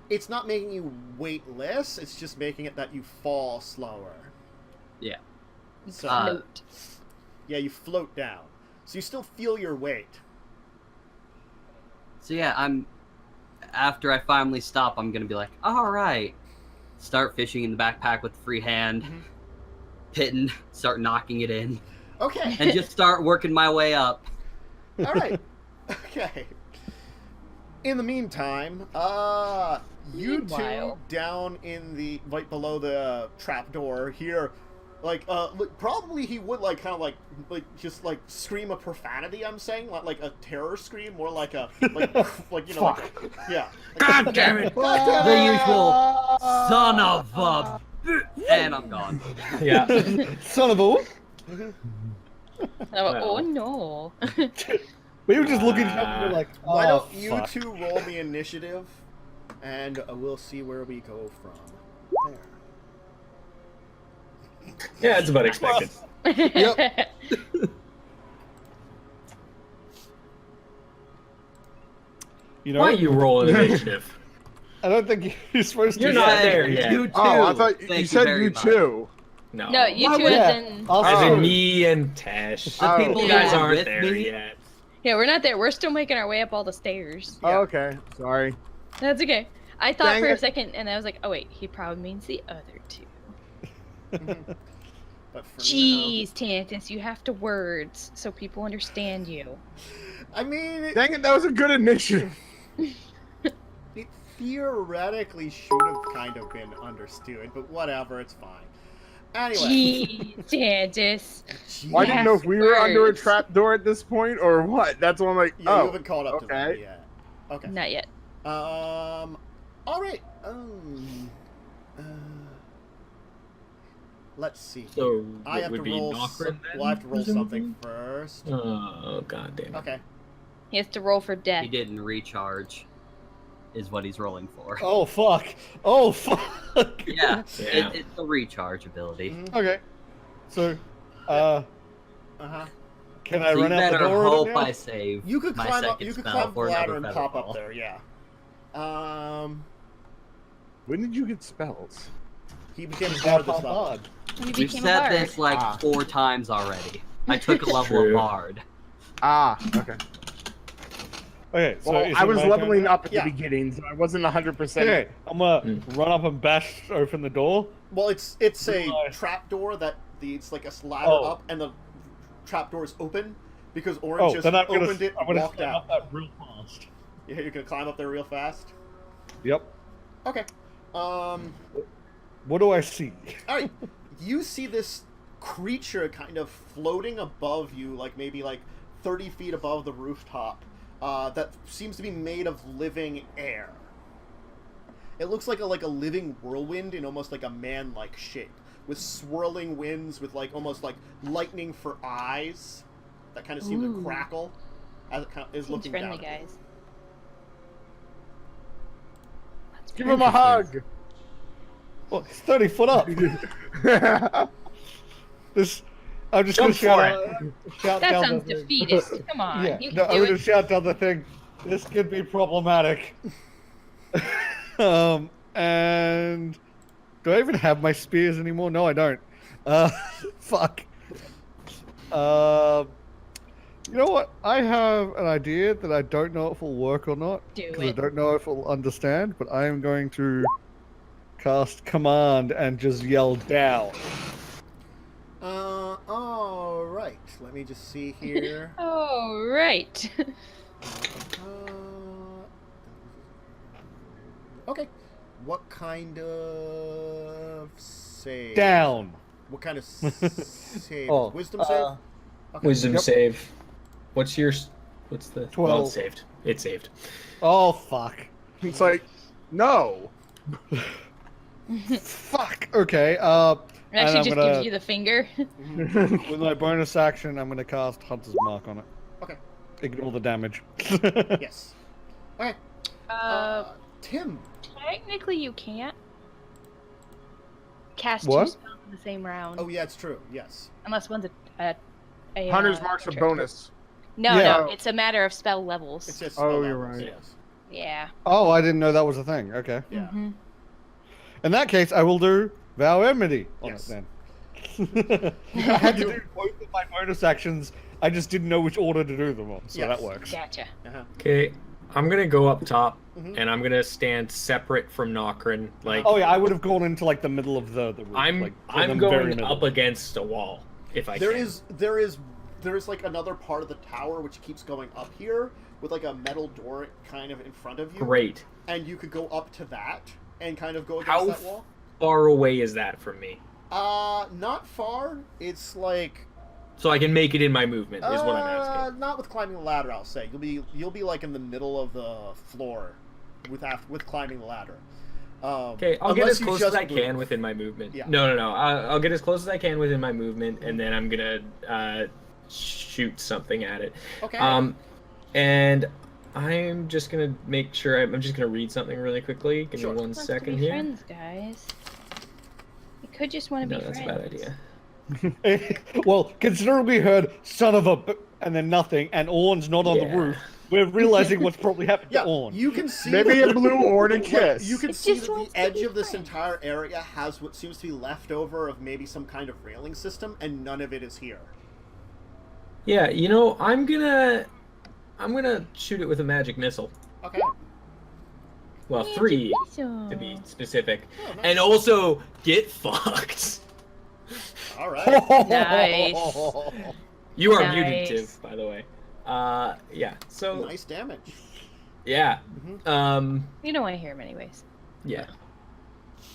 A: It's not making you weightless. It's just making it that you fall slower.
E: Yeah.
A: So
B: Float.
A: yeah, you float down. So you still feel your weight.
E: So yeah, after I finally stop, I'm gonna be like, all right, start fishing in the backpack with the free hand, hitting, start knocking it in,
A: Okay.
E: and just start working my way up.
A: All right. Okay. In the meantime, you two
B: Meanwhile.
A: down in the right below the trap door hear Probably he would like kind of like just like scream a profanity. I'm saying like a terror scream, more like a like you know like, yeah.
C: God damn it!
E: The usual son of a... And I'm gone.
D: Yeah.
F: Son of a...
B: Oh no.
F: We were just looking at each other and we're like, oh,
A: Why don't you
F: fuck.
A: two roll the initiative, and we'll see where we go from there.
D: Yeah, it's about expected.
F: Yep. You know,
D: Why you roll an initiative?
F: I don't think you're supposed to.
D: You're
F: do
D: not
F: that.
D: there yet.
E: You too.
C: Oh, I thought
E: Thank
C: you said
E: very
C: you
E: much.
C: too.
D: No.
B: No, you
E: Why
B: two
E: would-
B: as
F: Yeah.
B: in...
F: I'll
D: As
F: show
D: in
F: you.
D: me and Tesh.
E: The
C: Oh.
E: people
D: You
E: who
D: guys
E: are
D: aren't
E: with
D: there
E: me.
D: yet.
B: Yeah, we're not there. We're still making our way up all the stairs.
A: Yeah.
C: Oh, okay. Sorry.
B: That's okay. I thought
C: Dang
B: for a
C: it.
B: second, and I was like, oh wait, he probably means the other two.
A: But for
B: Jeez, Tantus, you have to words so people understand you.
A: now, I mean,
C: Dang it, that was a good initiative.
A: it theoretically should have kind of been understood, but whatever, it's fine. Anyway,
B: Jeez, Tantus.
C: Well, I didn't know if we were under a
B: Words.
C: trap door at this point or what. That's why I'm like,
A: yeah, you
C: oh,
A: haven't caught up to that
C: okay.
A: yet. Okay.
B: Not yet.
A: All right. Let's see.
D: So
A: I
D: it
A: have to
D: would be
A: roll.
D: Nokren then,
A: Well, I have to roll something
D: presumably?
A: first.
D: Oh, god damn it.
A: Okay.
B: He has to roll for death.
E: He didn't recharge, is what he's rolling for.
F: Oh fuck! Oh fuck!
E: Yeah,
D: Yeah.
E: it's the recharge ability.
A: Mhm.
F: Okay. So,
A: Uh-huh.
F: can I
E: So you
F: run out the
E: better
F: door?
E: hope
F: now?
E: I save
A: You could
E: my
A: climb up.
E: second
A: You could
E: spell
A: climb the
E: for
A: ladder
E: another
A: and
E: feather
A: pop up
E: fall.
A: there. Yeah.
C: When did you get spells?
A: He became
F: Now
A: part of this
F: pop
A: level.
F: hard.
B: You
E: We've
B: became a
E: said
B: bard.
E: this like
C: Ah.
E: 4 times already. I took a level
D: True.
E: of bard.
C: Ah, okay.
F: Okay, so
C: Well,
F: is
C: I
F: it
C: was
F: my turn
C: leveling
F: now?
C: up at
A: Yeah.
C: the beginning, so I wasn't 100%.
F: Okay, I'm gonna run up and bash open the door.
A: Well, it's a
F: Realize-
A: trap door that it's like a ladder
F: Oh.
A: up, and the trap door is open because Orange
F: Oh,
A: just
F: then I'm gonna,
A: opened it
F: I'm
A: and
F: gonna
A: walked
F: climb
A: out.
F: up that real fast.
A: Yeah, you're gonna climb up there real fast.
F: Yep.
A: Okay.
F: What do I see?
A: All right. You see this creature kind of floating above you, like maybe like 30 feet above the rooftop. That seems to be made of living air. It looks like a living whirlwind in almost like a man-like shape, with swirling winds, with like almost like lightning for eyes that kind of seem to
B: Ooh.
A: crackle as it kind of is
B: Seems
A: looking
B: friendly,
A: down. At you.
B: guys.
C: Give him a hug.
F: Well, he's 30 foot up. This, I'm just gonna
D: Jump
F: shout,
D: for
F: shout
B: That
F: down
B: sounds
F: the thing.
B: defeatist. Come on.
F: Yeah,
B: You
F: no,
B: can
F: I'm
B: do
F: gonna
B: it.
F: shout down the thing. This could be problematic. And do I even have my spears anymore? No, I don't. Fuck. You know what? I have an idea that I don't know if will work or not.
B: Do
F: Because I
B: it.
F: don't know if it'll understand, but I am going to cast command and just yell down.
A: All right. Let me just see here.
B: Oh, right.
A: Okay. What kind of save?
F: Down.
A: What kind of save?
F: Oh,
A: Wisdom save? Okay.
D: Wisdom
F: Yep.
D: save. What's the
F: 12.
D: Well, it's saved. It's saved.
F: Oh, fuck.
C: It's like, no.
F: Fuck. Okay.
B: It
F: And
B: actually
F: I'm
B: just
F: gonna-
B: gives you the finger.
F: With my bonus action, I'm going to cast Hunter's Mark on it.
A: Okay.
F: Ignore the damage.
A: Yes. Okay. Tim.
B: Technically, you can't cast
F: What?
B: two spells in the same round.
A: Oh yeah, it's true. Yes.
B: Unless one's a
C: Hunter's Mark's a
B: trick.
C: bonus.
B: No,
F: Yeah.
B: no, it's a matter of spell levels.
A: It's just.
C: Oh,
A: spell
C: you're
A: levels,
C: right.
A: Yes.
B: Yeah.
F: Oh, I didn't know that was a thing. Okay.
A: Yeah.
B: Mhm.
F: In that case, I will do Vow Enmity on
A: Yes.
F: it then. I had to do both of my bonus actions. I just didn't know which order to do them on, so
A: Yes.
F: that works.
B: Gotcha.
A: Uh-huh.
D: Okay, I'm gonna go up top,
A: Mhm.
D: and I'm gonna stand separate from Nokren. Like,
F: Oh yeah, I would have gone into like the middle of the room.
D: I'm
F: like, in the very
D: going
F: middle.
D: up against a wall if I
A: There
D: can.
A: is like another part of the tower which keeps going up here with like a metal door kind of in front of you.
D: Great.
A: And you could go up to that and kind of go against
D: How
A: that wall.
D: far away is that from me?
A: Not far. It's like
D: So I can make it in my movement, is what I'm asking.
A: not with climbing the ladder. I'll say you'll be like in the middle of the floor with climbing the ladder.
D: Okay, I'll get as close as I
A: move.
D: can within my movement.
A: Yeah.
D: No. I'll get as close as I can within my movement, and then I'm gonna shoot something at it.
A: Okay.
D: And I'm just gonna make sure. I'm just gonna read something really quickly. Give
A: Sure.
D: me 1
B: Wants to
D: second
B: be
D: here.
B: friends, guys. You could just want to
D: No,
B: be
D: that's
B: friends.
D: a bad idea.
F: Well, considering we heard "son of a" and then nothing, and Orn's not on the
D: Yeah.
F: roof, we're realizing what's probably happened
A: Yeah,
F: to Orn.
A: you can see
C: Maybe
A: that
C: a blue Orn and
A: like,
C: kiss.
A: you can
B: It
A: see
B: just
A: that
B: wants
A: the
B: to
A: edge
B: be
A: of this
B: friends.
A: entire area has what seems to be left over of maybe some kind of railing system, and none of it is here.
D: Yeah, I'm gonna shoot it with a magic missile.
A: Okay.
D: Well,
B: Yeah,
D: 3
B: so-
D: to be specific,
A: Oh, nice.
D: and also get fucked.
A: All right.
B: Nice.
D: You are
B: Nice.
D: mutative, by the way. Yeah. So
A: Nice damage.
D: yeah.
A: Mhm.
B: You don't want to hear him anyways.
D: Yeah.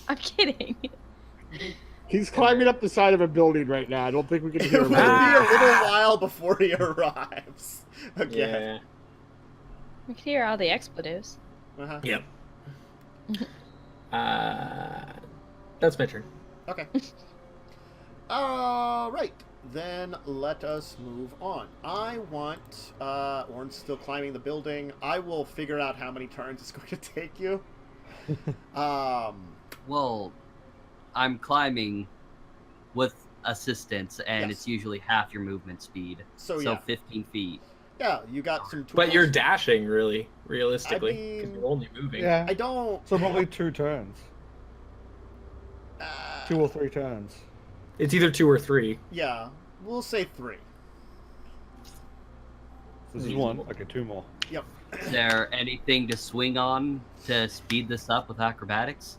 B: I'm kidding.
C: He's climbing up the side of a building right now. I don't think we can
A: It
C: hear
A: will
C: him.
A: be a
D: Ah.
A: little while before he arrives. Again.
B: We can hear all the expletives.
A: Uh-huh.
D: Yep. That's my turn.
A: Okay. Alright. Then let us move on. I want Orn's still climbing the building. I will figure out how many turns it's going to take you.
E: Well, I'm climbing with assistance, and
A: Yes.
E: it's usually half your movement speed.
A: So,
E: So
A: yeah.
E: 15 feet.
A: Yeah, you got some tools.
D: But you're dashing, really, realistically,
A: I
D: because
A: mean-
D: you're only moving.
F: Yeah.
A: I don't
F: So probably 2 turns. 2 or 3 turns.
D: It's either 2 or 3.
A: Yeah, we'll say 3.
F: This is
D: Reasonable.
F: 1. Okay, 2 more.
A: Yep.
E: Is there anything to swing on to speed this up with acrobatics?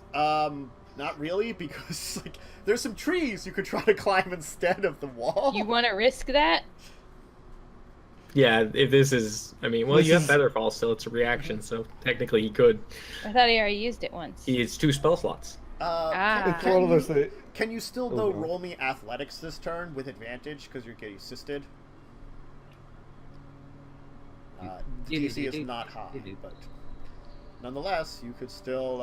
A: Not really, because like there's some trees you could try to climb instead of the wall.
B: You want to risk that?
D: Yeah, if this is, well,
F: This
D: you have
F: is-
D: Featherfall, so it's a reaction, so technically he could.
B: I thought he already used it once.
D: He has 2 spell slots.
B: Ah.
F: It's one of those that.
A: Can you still
F: Oh,
A: though
F: no.
A: roll me athletics this turn with advantage because you're getting assisted? DC is not high, but nonetheless, you could still.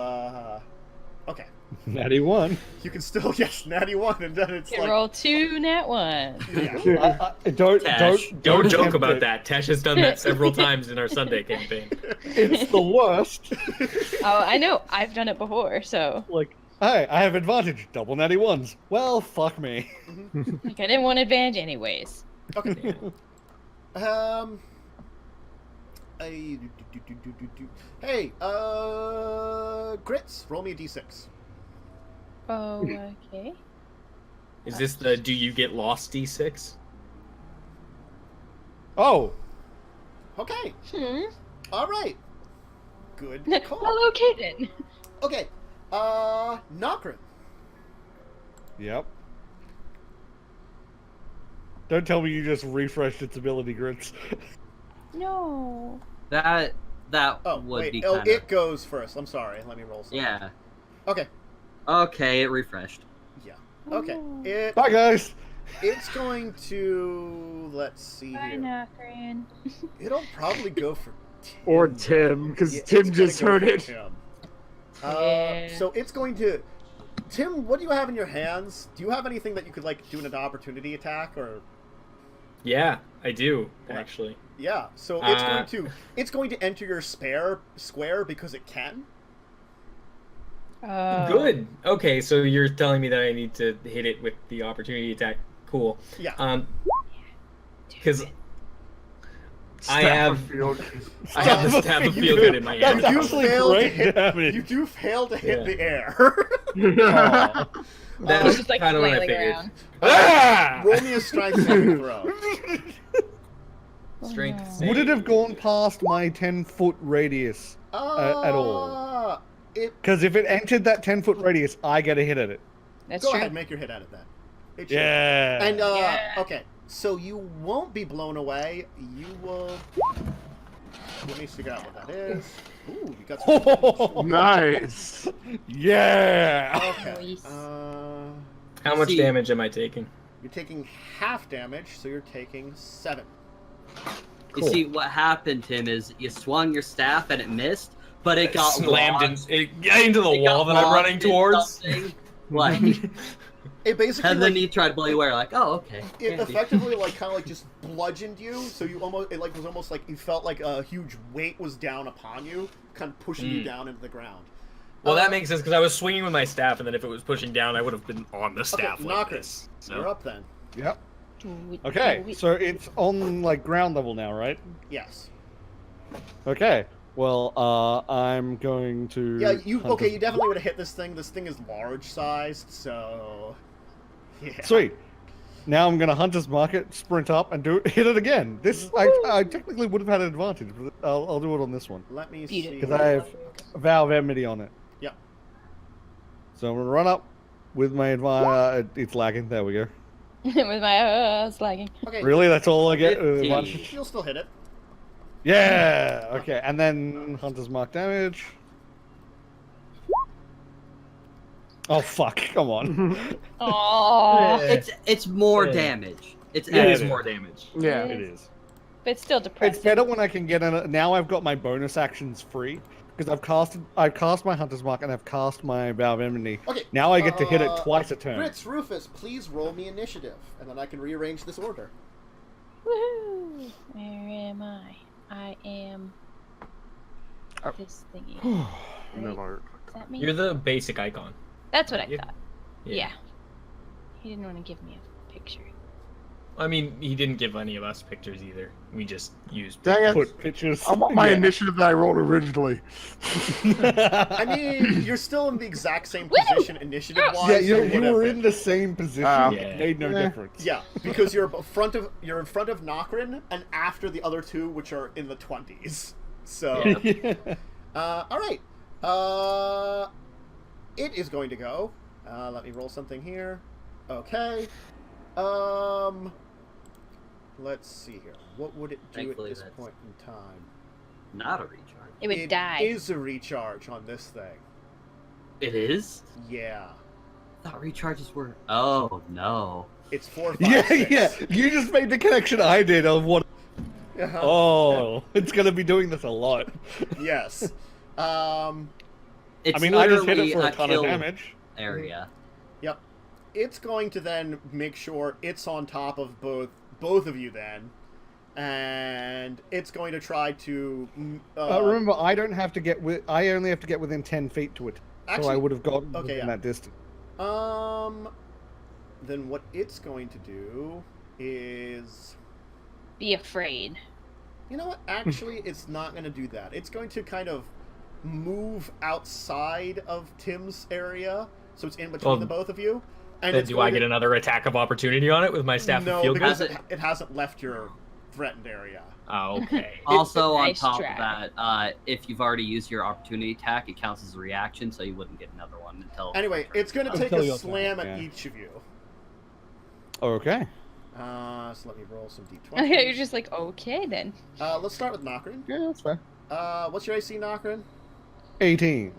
A: Okay,
F: Natty 1.
A: you can still natty 1, and then it's
B: You
A: like
B: roll 2 nat 1.
A: yeah.
F: Don't
E: Tash,
D: Don't joke
F: attempt
D: about
F: it.
D: that. Tesh has done that several times in our Sunday campaign.
F: It's the worst.
B: Oh, I know. I've done it before, so
F: Like, hey, I have advantage. Double natty 1s. Well, fuck me.
B: like, I didn't want advantage anyways.
A: Okay. Hey, Grits, roll me a d6.
B: Oh, okay.
D: Is this the do you get lost D6?
F: Oh,
A: Okay,
B: Hmm.
A: all right. Good call.
B: Well, okay then.
A: Okay, Nokren.
F: yep. Don't tell me you just refreshed its ability grids.
B: No.
E: That
A: Oh,
E: would
A: wait.
E: be
A: Oh,
E: kind
A: it goes first. I'm sorry. Let me roll some.
E: Yeah.
A: Okay.
E: Okay, it refreshed.
A: Yeah. Okay.
B: Oh.
F: Bye, guys.
A: It's going to. Let's see
B: Bye,
A: here.
B: Nokren.
A: It'll probably go for Tim.
C: Or Tim, because
A: Yeah,
C: Tim
A: it's gonna
C: just
A: go
C: heard
A: for
C: it.
A: Tim.
B: Yeah.
A: So it's going to. Tim, what do you have in your hands? Do you have anything that you could like do an opportunity attack or?
D: Yeah, I do,
A: What?
D: actually.
A: Yeah. So it's going to enter your square because it can.
D: Good. Okay, so you're telling me that I need to hit it with the opportunity attack. Cool.
A: Yeah.
D: Because I have
C: Field.
D: I have the stab of feel good in my
F: That's
D: hand.
F: actually
A: failed to
F: great
A: hit-
F: damage.
A: You do fail to hit
D: Yeah.
A: the air.
F: Aw.
D: That's
B: just like
D: kind of what I
B: flailing
D: figured.
B: around.
C: Ah!
A: Roll me a strength saving throw.
D: Strength
B: Oh,
D: save.
F: Would it have gone past my 10-foot radius? At all. Because if it entered that 10-foot radius, I get a hit at it.
B: That's
A: Go
B: true.
A: ahead, make your hit out of that. It should.
F: Yeah.
A: And
B: Yeah.
A: okay, so you won't be blown away. You will. Let me figure out what that is. Ooh, you got some.
C: Nice.
F: Yeah.
A: Okay.
B: Nice.
D: How much
E: See-
D: damage am I taking?
A: You're taking half damage, so you're taking 7.
E: You see, what happened, Tim, is you swung your staff and it missed, but it got
D: slammed
E: locked.
D: into the
E: It
D: wall
E: got
D: that I'm
E: locked
D: running
E: in
D: towards.
E: something, Like,
A: It basically
E: and then you tried to blow you away. Like, oh, okay.
A: it
E: candy.
A: effectively kind of just bludgeoned you, so you almost was almost like you felt like a huge weight was down upon you, kind of pushing you down into the ground.
D: Well, that makes sense because I was swinging with my staff, and then if it was pushing down, I would have been on the staff
A: Okay,
D: like
A: Nokren,
D: this. So.
A: you're up then.
F: Yep.
B: Do it,
F: Okay,
B: do it.
F: so it's on like ground level now, right?
A: Yes.
F: Okay. Well, I'm going to.
A: Yeah, you
F: hunt
A: you definitely would have hit this thing. This thing is large sized, so yeah.
F: Sweet. Now I'm gonna Hunter's Market, sprint up, and hit it again. This I technically would have had an advantage, but I'll do it on this one
A: Let me
B: Beat it.
A: see.
F: because I have Vow of Enmity on it.
A: Yep.
F: So I'm gonna run up with my advantage. It's lagging. There we go.
B: With my lagging.
A: Okay.
F: Really, that's all I get.
E: 15.
A: You'll still hit it.
F: Yeah. Okay, and then Hunter's Mark damage. Oh fuck! Come on.
B: Oh,
E: It's more
D: Yeah.
E: damage. It's
F: Yeah,
D: It
F: it
D: is
F: is.
D: more damage.
C: Yeah.
F: It is.
B: but it's still depressing.
F: It's better when I can get in. Now I've got my bonus actions free because I've cast my Hunter's Mark and I've cast my Vow of Enmity.
A: Okay.
F: Now I get to hit it twice a turn.
A: Fritz, Rufus, please roll me initiative, and then I can rearrange this order.
B: Woohoo! Where am I? I am
C: Oh.
B: this thingy.
C: No,
B: Right?
C: Lord.
B: Is that me?
D: You're the basic icon.
B: That's what I
D: Yeah.
B: thought. Yeah. He didn't want to give me a picture.
D: I mean, he didn't give any of us pictures either. We just used.
C: Dang it.
F: Put pictures.
C: I want my
F: Yeah.
C: initiative that I rolled originally.
A: I mean, you're still in the exact same position initiative-wise.
F: Yeah,
A: so
F: you
A: whatever.
F: were in the same position.
C: Yeah.
F: It made no
C: Yeah.
F: difference.
A: Yeah, because you're in front of Nokren and after the other two, which are in the 20s. So,
D: Yeah.
A: all right. It is going to go. Let me roll something here. Okay. Let's see here. What would it do
E: Thankfully
A: at this
E: that's-
A: point in time?
E: Not a recharge.
B: It would die.
A: It is a recharge on this thing.
E: It is?
A: Yeah.
E: I thought recharges were. Oh, no.
A: It's 4, 5,
F: Yeah,
A: 6.
F: yeah. You just made the connection I did of what.
A: Uh-huh.
F: Oh, it's gonna be doing this a lot.
A: Yes.
E: It's
F: I mean, I just hit it
E: literally
F: for a ton of
E: kill
F: damage.
E: Area.
A: Yep. It's going to then make sure it's on top of both of you then. And it's going to try to
F: Remember, I don't have to get with. I only have to get within 10 feet to it, so I
A: Actually-
F: would have gotten
A: okay,
F: within
A: yeah.
F: that distance.
A: Then what it's going to do is,
B: Be afraid.
A: you know what? Actually, it's not going to do that. It's going to kind of move outside of Tim's area, so it's in between
D: Well,
A: the both of you. And
D: Then
A: it's
D: do
A: going
D: I get
A: to,
D: another attack of opportunity on it with my staff
A: no,
D: of field
A: because
D: goals?
A: it hasn't left your threatened area.
D: Oh, okay.
E: Also, on
B: Nice
E: top
B: try.
E: of that, if you've already used your opportunity attack, it counts as a reaction, so you wouldn't get another one until.
A: Anyway, it's going to take
F: Until
A: a
F: your
A: slam
F: turn,
A: at
F: yeah.
A: each of you.
F: Okay.
A: So let me roll some
B: You're
A: d20.
B: just like, okay then.
A: Let's start with Nokren.
F: Yeah, that's fair.
A: What's your AC, Nokren?
F: 18.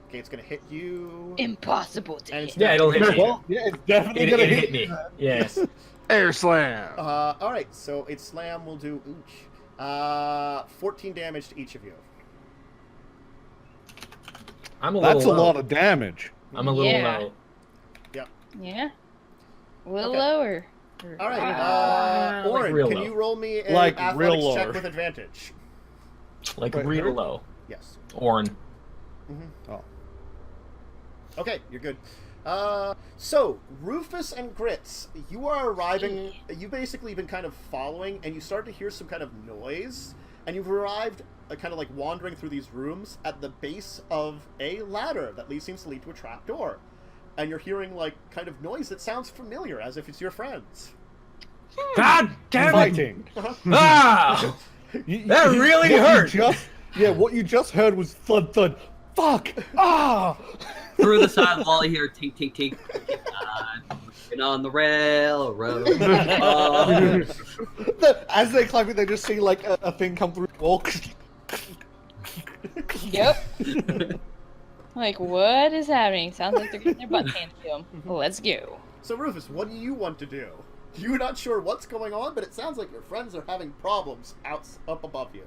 A: Okay, it's going to hit you.
B: Impossible to
A: And it's
B: hit.
D: Yeah, it'll hit me.
F: Well, yeah, it's definitely
D: It
F: gonna
D: hit me. Yes.
C: Air slam.
A: All right, so its slam will do 14 damage to each of you.
D: I'm a little
F: That's a
D: low.
F: lot of damage.
D: I'm a little
B: Yeah.
D: low.
B: Yeah. A little
A: Okay.
B: lower.
A: All right,
D: like
A: Oren,
D: real
A: can
D: low.
A: you roll me an
F: Like real
A: athletics check
F: lower.
A: with advantage?
D: Like
F: Wait,
D: real
F: who?
D: low.
A: Yes.
D: Orin.
F: Oh.
A: Okay, you're good. So, Rufus and Grits, you are arriving, you've basically been kind of following, and you start to hear some kind of noise, and you've arrived kind of like wandering through these rooms at the base of a ladder that seems to lead to a trap door. And you're hearing like kind of noise that sounds familiar, as if it's your friends.
D: God damn it!
F: Fighting.
D: Ah! That really hurt.
F: What you just heard was thud thud. Fuck! Ah!
E: Through the side of the wall, you hear tink, tink, tink. Walking on the railroad.
F: As they climb it, they just see like a thing come through the wall.
B: Yep. Like, what is happening? Sounds like they're getting their butts handed to them. Let's go.
A: So Rufus, what do you want to do? You're not sure what's going on, but it sounds like your friends are having problems up above you.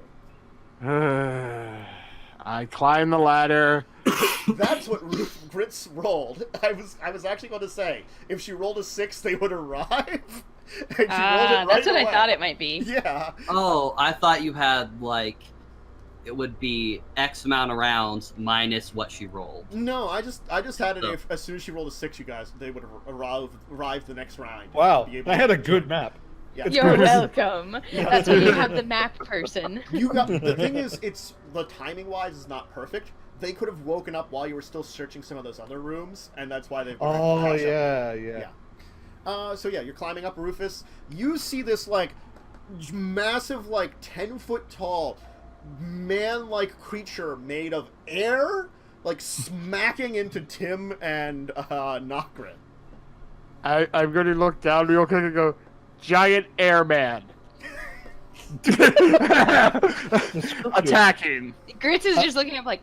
C: I climb the ladder.
A: That's what Grits rolled. I was actually going to say, if she rolled a 6, they would arrive. And she rolled it right
B: That's what
A: away.
B: I thought it might be.
A: Yeah.
E: Oh, I thought you had, like, it would be X amount of rounds minus what she rolled.
A: No, I just had it. If as soon as she rolled a 6, you guys, they would have arrived the next round.
F: Wow,
A: Be able
F: I
A: to-
F: had a good map.
A: Yeah.
B: You're welcome.
A: Yeah.
B: That's when you have the map person.
A: You got the thing is, it's the timing wise is not perfect. They could have woken up while you were still searching some of those other rooms, and that's why they've.
F: Oh yeah.
A: So yeah, you're climbing up Rufus. You see this like massive, like 10-foot tall, man-like creature made of air, like smacking into Tim and Nokren.
C: I'm going to look down real quick and go, giant airman. Attacking.
B: Grits is just looking up like,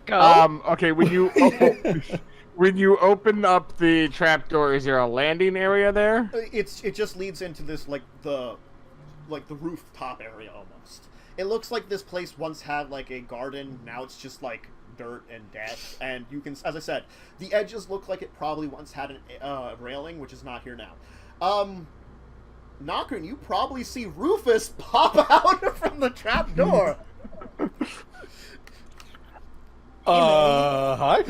B: go.
C: Okay, when you when you open up the trapdoor, is there a landing area there?
A: It just leads into this like the rooftop area almost. It looks like this place once had like a garden. Now it's just like dirt and death. And you can, as I said, the edges look like it probably once had a railing, which is not here now. Nokren, you probably see Rufus pop out from the trapdoor.
F: Hi.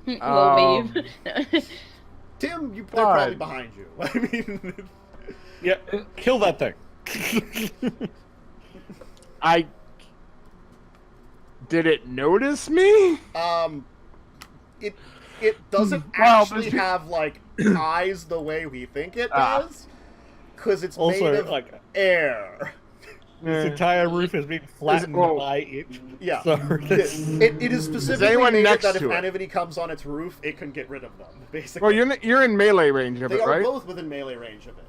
B: Little wave.
A: Tim, they're probably behind you. I mean,
F: Yeah, kill that thing.
C: Did it notice me?
A: it doesn't actually have like eyes the way we think it does, because it's
F: Also,
A: made of
F: like
A: air.
F: this entire roof has been flattened by it.
A: Yeah,
F: So
A: it is specifically
C: anyone
A: made
C: next
A: that if
C: to it?
A: anybody comes on its roof, it can get rid of them. Basically,
C: Well, you're in melee range of
A: they
C: it,
A: are
C: right?
A: both within melee range of it.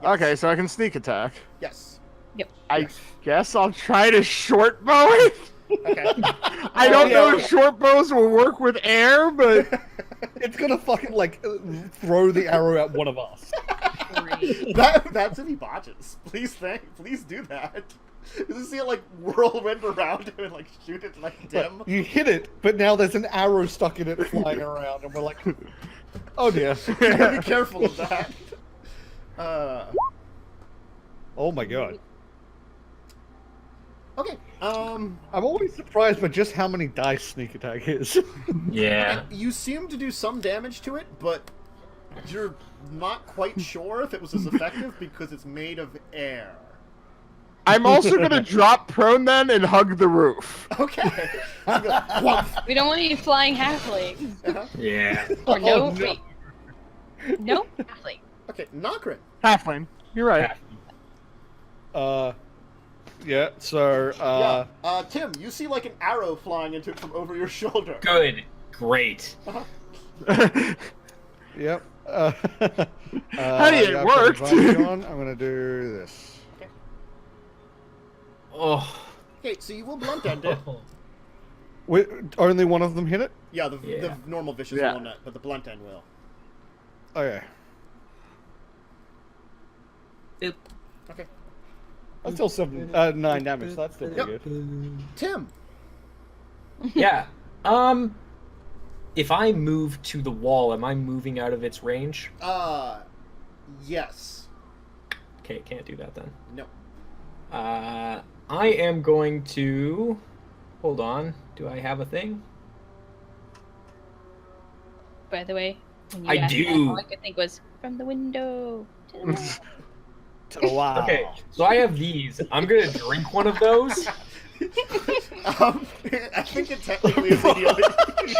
A: Yes.
C: Okay, so I can sneak attack.
A: Yes.
C: I guess I'll try to short bow it.
A: Okay.
C: I don't know if short bows will work with air, but
F: it's gonna fucking like throw the arrow at one of us.
B: Great.
A: That's if he botches. Please do that. Just see it like whirlwind around him and like shoot it like Tim.
F: You hit it, but now there's an arrow stuck in it flying around, and we're like, oh dear.
A: You gotta be careful of that.
F: Oh my god.
A: Okay.
F: I'm always surprised by just how many dice sneak attack is.
D: Yeah.
A: You seem to do some damage to it, but you're not quite sure if it was as effective because it's made of air.
C: I'm also gonna drop prone then and hug the roof.
A: Okay. You go, whoof.
B: We don't want any flying halflings.
A: Uh-huh.
D: Yeah.
B: Or no,
F: Oh, no.
B: wait. No halfling.
A: Okay, Nokren.
C: Halfling, you're right.
F: Yeah, so,
A: Tim, you see like an arrow flying into it from over your shoulder.
D: Good. Great.
F: yep.
C: Hey, it
F: I've got
C: worked.
F: advantage on. I'm gonna do this.
D: Oh.
A: Okay, so you will blunt end it.
F: Wait, only one of them hit it?
A: Yeah, the normal vicious
C: Yeah.
A: will not, but the blunt end will.
F: Okay.
E: Boop.
A: Okay.
F: That's still 9 damage, so that's still pretty
A: Yep.
F: good.
A: Tim.
D: Yeah. If I move to the wall, am I moving out of its range?
A: Yes.
D: Okay, can't do that then.
A: No.
D: I am going to... Hold on. Do I have a thing?
B: By the way, when you
D: I
B: asked
D: do.
B: that, all I could think was from the window to the wall.
F: Wow.
D: Okay, so I have these. I'm gonna drink one of those.
A: I think it technically is a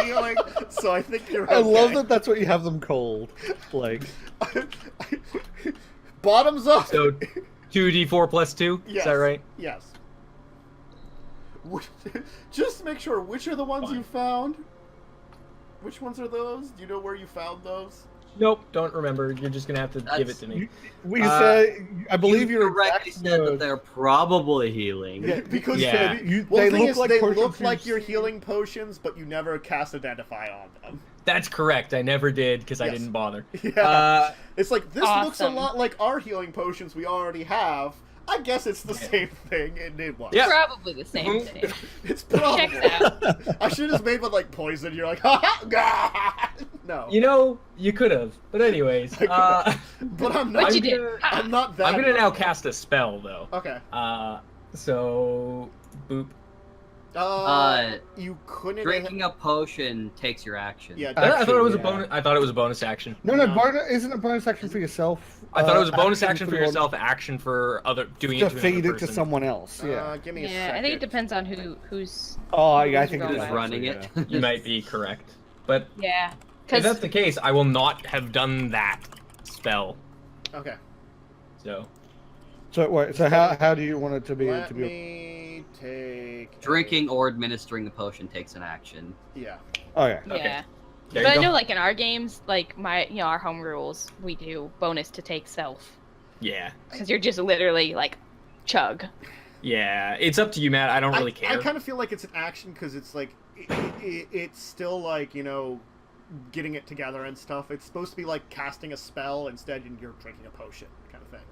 A: healing, so I think you're okay.
F: I love that that's what you have them called. Like,
A: Bottoms up.
D: So 2d4 plus 2?
A: Yes.
D: Is that right?
A: Yes. Just make sure, which are the ones you found? Which ones are those? Do you know where you found those?
D: Nope, don't remember. You're just gonna have to give it to me.
F: We said, I believe
E: you
F: you're
E: correctly said that they're probably healing.
A: Yeah, because
D: Yeah.
A: well,
F: they
A: the thing
F: look
A: is,
F: like
A: they
F: potions
A: look like
F: used-
A: you're healing potions, but you never cast Identify on them.
D: That's correct. I never did because I
A: Yes.
D: didn't bother.
A: Yeah. It's like, this looks a
B: Awesome.
A: lot like our healing potions we already have. I guess it's the same thing, and it was.
D: Yeah.
B: Probably the same thing.
A: It's probably.
B: Checks out.
A: I should have made one like poison. You're like, ha ha, no.
D: You know, you could have. But anyways,
A: But I'm not.
B: But you did.
A: I'm not that.
D: I'm gonna now cast a spell though.
A: Okay.
D: So boop.
A: You couldn't.
E: Drinking a potion takes your action.
A: Yeah.
D: I thought it was a
F: yeah.
D: bonus. I thought it was a bonus action.
F: No,
A: No.
F: isn't a bonus action for yourself?
D: I thought it was a bonus action for
F: the one-
D: yourself, action for other doing
F: to
D: it to
F: feed
D: another
F: it to
D: person.
F: someone else. Yeah.
A: Give me a
B: Yeah,
A: second.
B: I think it depends on who's.
F: Oh, yeah, I think
B: Who's
F: it is
E: running
F: actually,
E: it.
D: You might be correct, but
B: Yeah,
D: if
B: because
D: that's the case, I will not have done that spell.
A: Okay.
D: So
F: So wait, so how do you want it to be?
A: Let me take.
E: Drinking or administering the potion takes an action.
A: Yeah.
F: Oh yeah.
B: yeah.
D: there
B: But
D: you
B: I
D: go.
B: know, like in our games, like our home rules, we do bonus to take self
D: Yeah,
B: because you're just literally like chug.
D: yeah. It's up to you, Matt. I don't really
A: I
D: care.
A: kind of feel like it's an action because it's like it's still like getting it together and stuff. It's supposed to be like casting a spell instead you're drinking a potion kind of thing.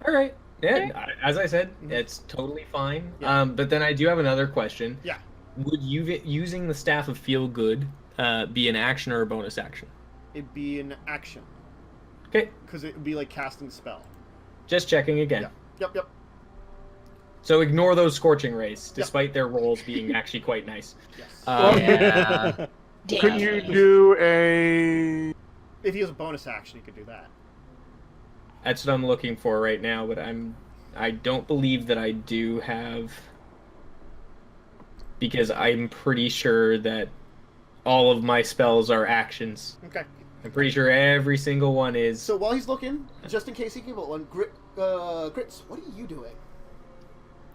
D: All right. Yeah, as I said,
A: Mhm.
D: it's totally fine.
A: Yeah.
D: But then I do have another question.
A: Yeah.
D: Would using the Staff of Feel Good be an action or a bonus action?
A: It'd be an action
D: Okay,
A: because it would be like casting a spell.
D: just checking again.
A: Yeah. Yep.
D: So ignore those scorching rays, despite their rolls being actually quite nice.
A: Yes.
E: Yeah.
C: Could you do a?
A: If he has a bonus action, he could do that.
D: That's what I'm looking for right now, but I don't believe that I do have, because I'm pretty sure that all of my spells are actions.
A: Okay.
D: I'm pretty sure every single one is.
A: So while he's looking, just in case he can get one, Grits, what are you doing?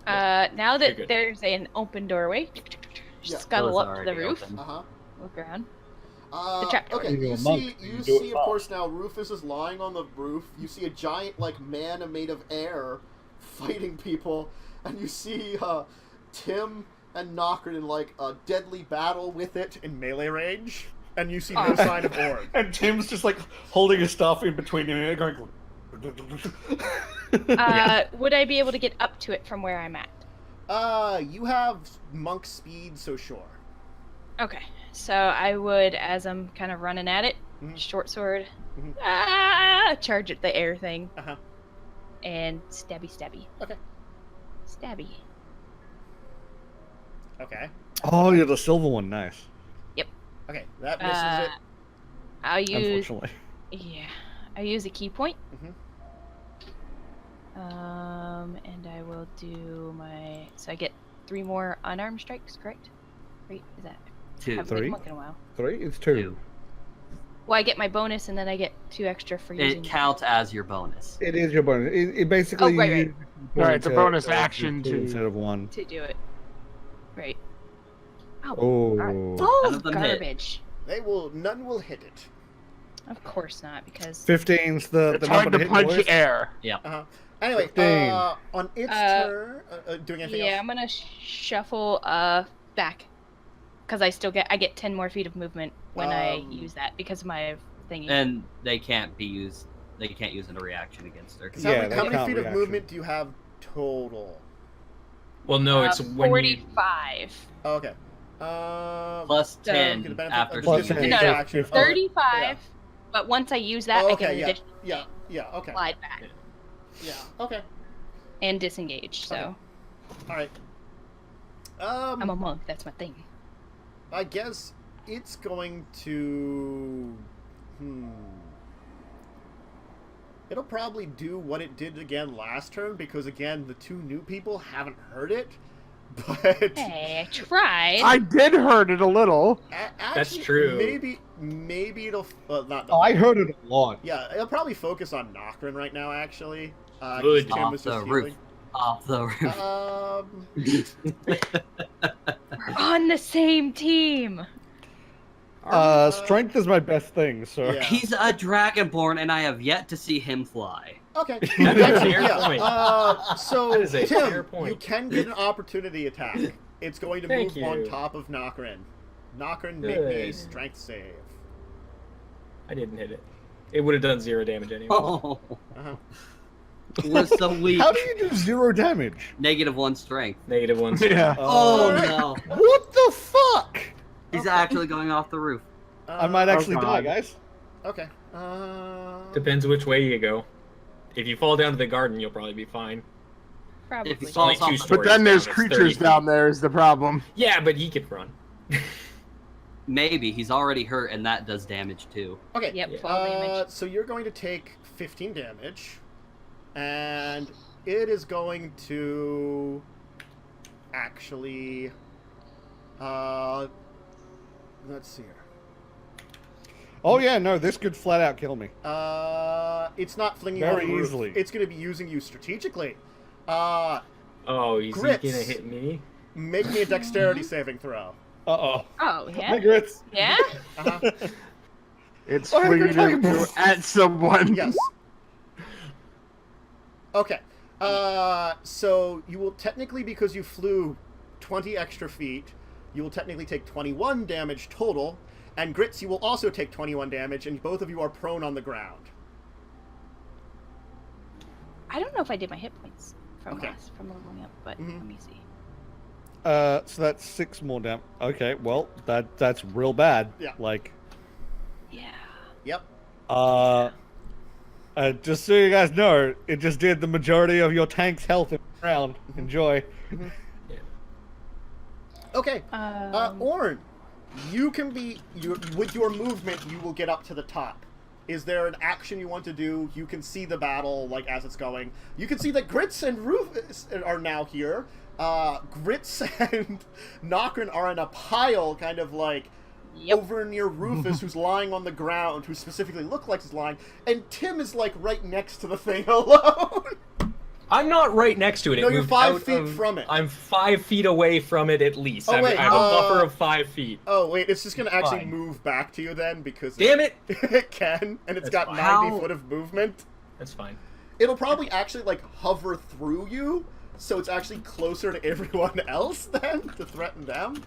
B: Now
D: You're
B: that
D: good.
B: there's an open doorway,
A: Yeah.
B: scuttle
E: Those
B: up to
E: are
B: the
E: already
B: roof,
E: open.
B: look around. The trapdoor.
A: Okay,
F: You're
A: you
F: a
A: see,
F: monk,
A: you
F: you do
A: see,
F: it
A: of
F: fast.
A: course, now Rufus is lying on the roof. You see a giant, like, man made of air fighting people, and you see Tim and Nokren in, like, a deadly battle with it in melee range, and you see no
B: Oh.
A: sign of Org.
F: And Tim's just like holding his stuff in between him and going.
B: Would I be able to get up to it from where I'm at?
A: You have monk speed, so sure.
B: Okay, so I would, as I'm kind of running at it,
A: Mhm.
B: short sword,
A: Mhm.
B: charge at the air thing,
A: Uh-huh.
B: and stabby.
A: Okay.
B: Stabby.
A: Okay.
F: Oh, you're the silver one. Nice.
A: Okay, that misses it.
B: I'll use,
F: Unfortunately.
B: yeah, I use a key point.
A: Mhm.
B: And I will do my, so I get 3 more unarmed strikes, correct? Wait, is that?
E: Two.
B: Haven't been
F: 3?
B: monk in a while.
F: 3? It's 2.
E: Two.
B: Well, I get my bonus, and then I get 2 extra for using.
E: It counts as your bonus.
F: It is your bonus. It basically.
B: Oh, right.
F: you-
C: Right, it's a
F: to-
C: bonus
F: to-
C: action to-
F: instead of 1.
B: to do it. Right. Oh.
F: Oh.
B: Full
E: None
B: of
E: of them hit.
B: garbage.
A: None will hit it.
B: Of course not, because
F: 15's the
C: It's
F: number
C: hard to
F: hit,
C: punch
F: boys.
C: air.
A: Uh-huh. Anyway,
F: 15.
A: on its
B: Uh,
A: turn, doing anything
B: yeah,
A: else?
B: I'm gonna shuffle back, because I get 10 more feet of movement when I use that because of my thingy.
E: And they can't use it a reaction against her.
A: Because
F: Yeah,
A: how
F: they
A: many
F: count
A: feet of
F: reaction.
A: movement do you have total?
D: Well, no, it's when you.
B: 45.
A: Oh, okay.
E: Plus
B: So-
E: 10
A: get the benefit
E: after
A: of
F: Plus
A: the
E: she
F: 10.
E: uses
B: No, no.
A: action.
B: 35, but once I use that, I
A: okay,
B: can
A: yeah,
B: additionally
A: yeah, okay.
B: slide back
A: Yeah, okay.
B: and disengage. So
A: Okay. All right.
B: I'm a monk. That's my thing.
A: I guess it's going to. It'll probably do what it did again last turn because again the 2 new people haven't heard it, but
B: Hey, I tried.
C: I did hurt it a little.
D: That's
A: actually,
D: true.
A: Maybe it'll not.
F: Oh, I heard it a lot.
A: Yeah, it'll probably focus on Nokren right now. Actually, 'cause
D: Good.
A: Tim
E: Off
A: was
E: the
A: just
E: roof.
A: healing.
E: Off the roof.
B: We're on the same team.
F: Strength is my best thing, so.
A: Yeah.
E: He's a Dragonborn, and I have yet to see him fly.
A: Okay.
D: That is a fair
A: Yeah,
D: point.
A: So,
D: That is a
A: Tim,
D: fair point.
A: you can get an opportunity attack. It's going to
D: Thank
A: move on
D: you.
A: top of Nokren. Nokren, make me a
D: Good.
A: strength save.
D: I didn't hit it. It would have done 0 damage anyway.
E: Oh,
A: Uh-huh.
E: we're so weak.
F: How do you do 0 damage?
E: -1 strength.
D: -1.
C: Yeah.
E: Oh no!
F: What the fuck?
E: He's
A: Okay.
E: actually going off the roof.
F: I might actually
C: Oh,
F: die,
C: God.
F: guys.
A: Okay.
D: Depends which way you go. If you fall down to the garden, you'll probably be fine.
B: Probably.
E: If he
D: It's only
E: falls off
D: 2
E: the-
C: But
D: stories
C: then there's
D: down, it's 30
C: creatures
D: feet.
C: down there is the problem.
D: Yeah, but he could run.
E: Maybe he's already hurt, and that does damage too.
A: Okay.
B: Yep,
D: Yeah.
B: 12 damage.
A: So you're going to take 15 damage, and it is going to actually. Let's see here.
F: Oh yeah, no, this could flat out kill me.
A: It's not flinging
F: Very
A: off the roof.
F: easily.
A: It's going to be using you strategically.
D: Oh, is
A: Grits.
D: he gonna hit me?
A: Make me a dexterity saving throw.
F: Uh-oh.
B: Oh,
F: Hi,
B: yeah?
F: Grits.
B: Yeah?
A: Uh-huh.
C: It's
F: Oh,
C: flinging
F: good
C: you at someone.
A: Yes. Okay. So you will technically, because you flew 20 extra feet, you will technically take 21 damage total. And Grits, you will also take 21 damage, and both of you are prone on the ground.
B: I don't know if I did my hit points from
A: Okay.
B: from leveling up, but
A: Mhm.
B: let me see.
F: So that's 6 more damage. Okay, well, that's real bad.
A: Yeah.
F: Like,
B: Yeah.
A: Yep.
F: just so you guys know, it just did the majority of your tank's health in the round. Enjoy.
A: Okay.
B: Um,
A: Orn, you can be with your movement. You will get up to the top. Is there an action you want to do? You can see the battle like as it's going. You can see that Grits and Rufus are now here. Grits and Nokren are in a pile, kind of like
B: Yep.
A: over near Rufus, who's lying on the ground, who specifically looks like he's lying, and Tim is like right next to the thing alone.
D: I'm not right next to it.
A: No,
D: It
A: you're
D: moved
A: 5
D: out
A: feet
D: of-
A: from it.
D: I'm 5 feet away from it at least.
A: Oh, wait,
D: I have a buffer of 5 feet.
A: Oh wait, it's just gonna actually
D: Fine.
A: move back to you then because
D: Damn it!
A: it can, and it's
D: That's
A: got
D: fine.
A: 90
E: How-
A: foot of movement.
D: That's fine.
A: It'll probably actually like hover through you, so it's actually closer to everyone else then to threaten them.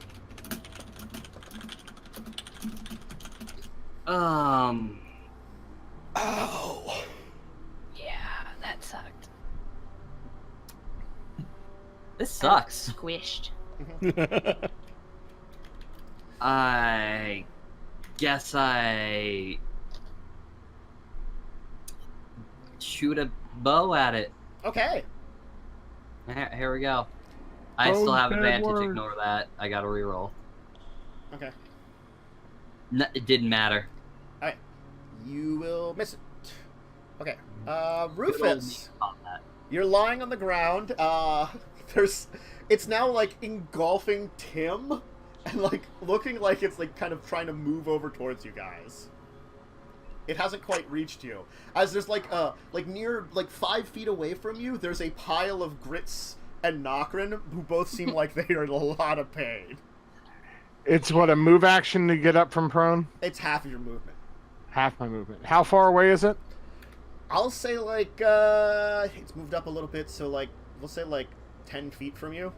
F: Ow.
B: Yeah, that sucked.
E: This sucks.
B: Squished.
E: I guess I shoot a bow at it.
A: Okay.
E: Here we go. I
C: Oh,
E: still have
C: bad
E: advantage.
C: word.
E: Ignore that. I got to reroll.
A: Okay.
E: It didn't matter.
A: Alright. You will miss it. Okay.
E: Good old me
A: Rufus.
E: caught that.
A: You're lying on the ground. It's now like engulfing Tim, and like looking like it's like kind of trying to move over towards you guys. It hasn't quite reached you. As there's like near 5 feet away from you, there's a pile of Grits and Nokren who both seem like they are in a lot of pain.
C: It's what, a move action to get up from prone?
A: It's half of your movement.
C: Half my movement. How far away is it?
A: I'll say like it's moved up a little bit, so like we'll say like 10 feet from you.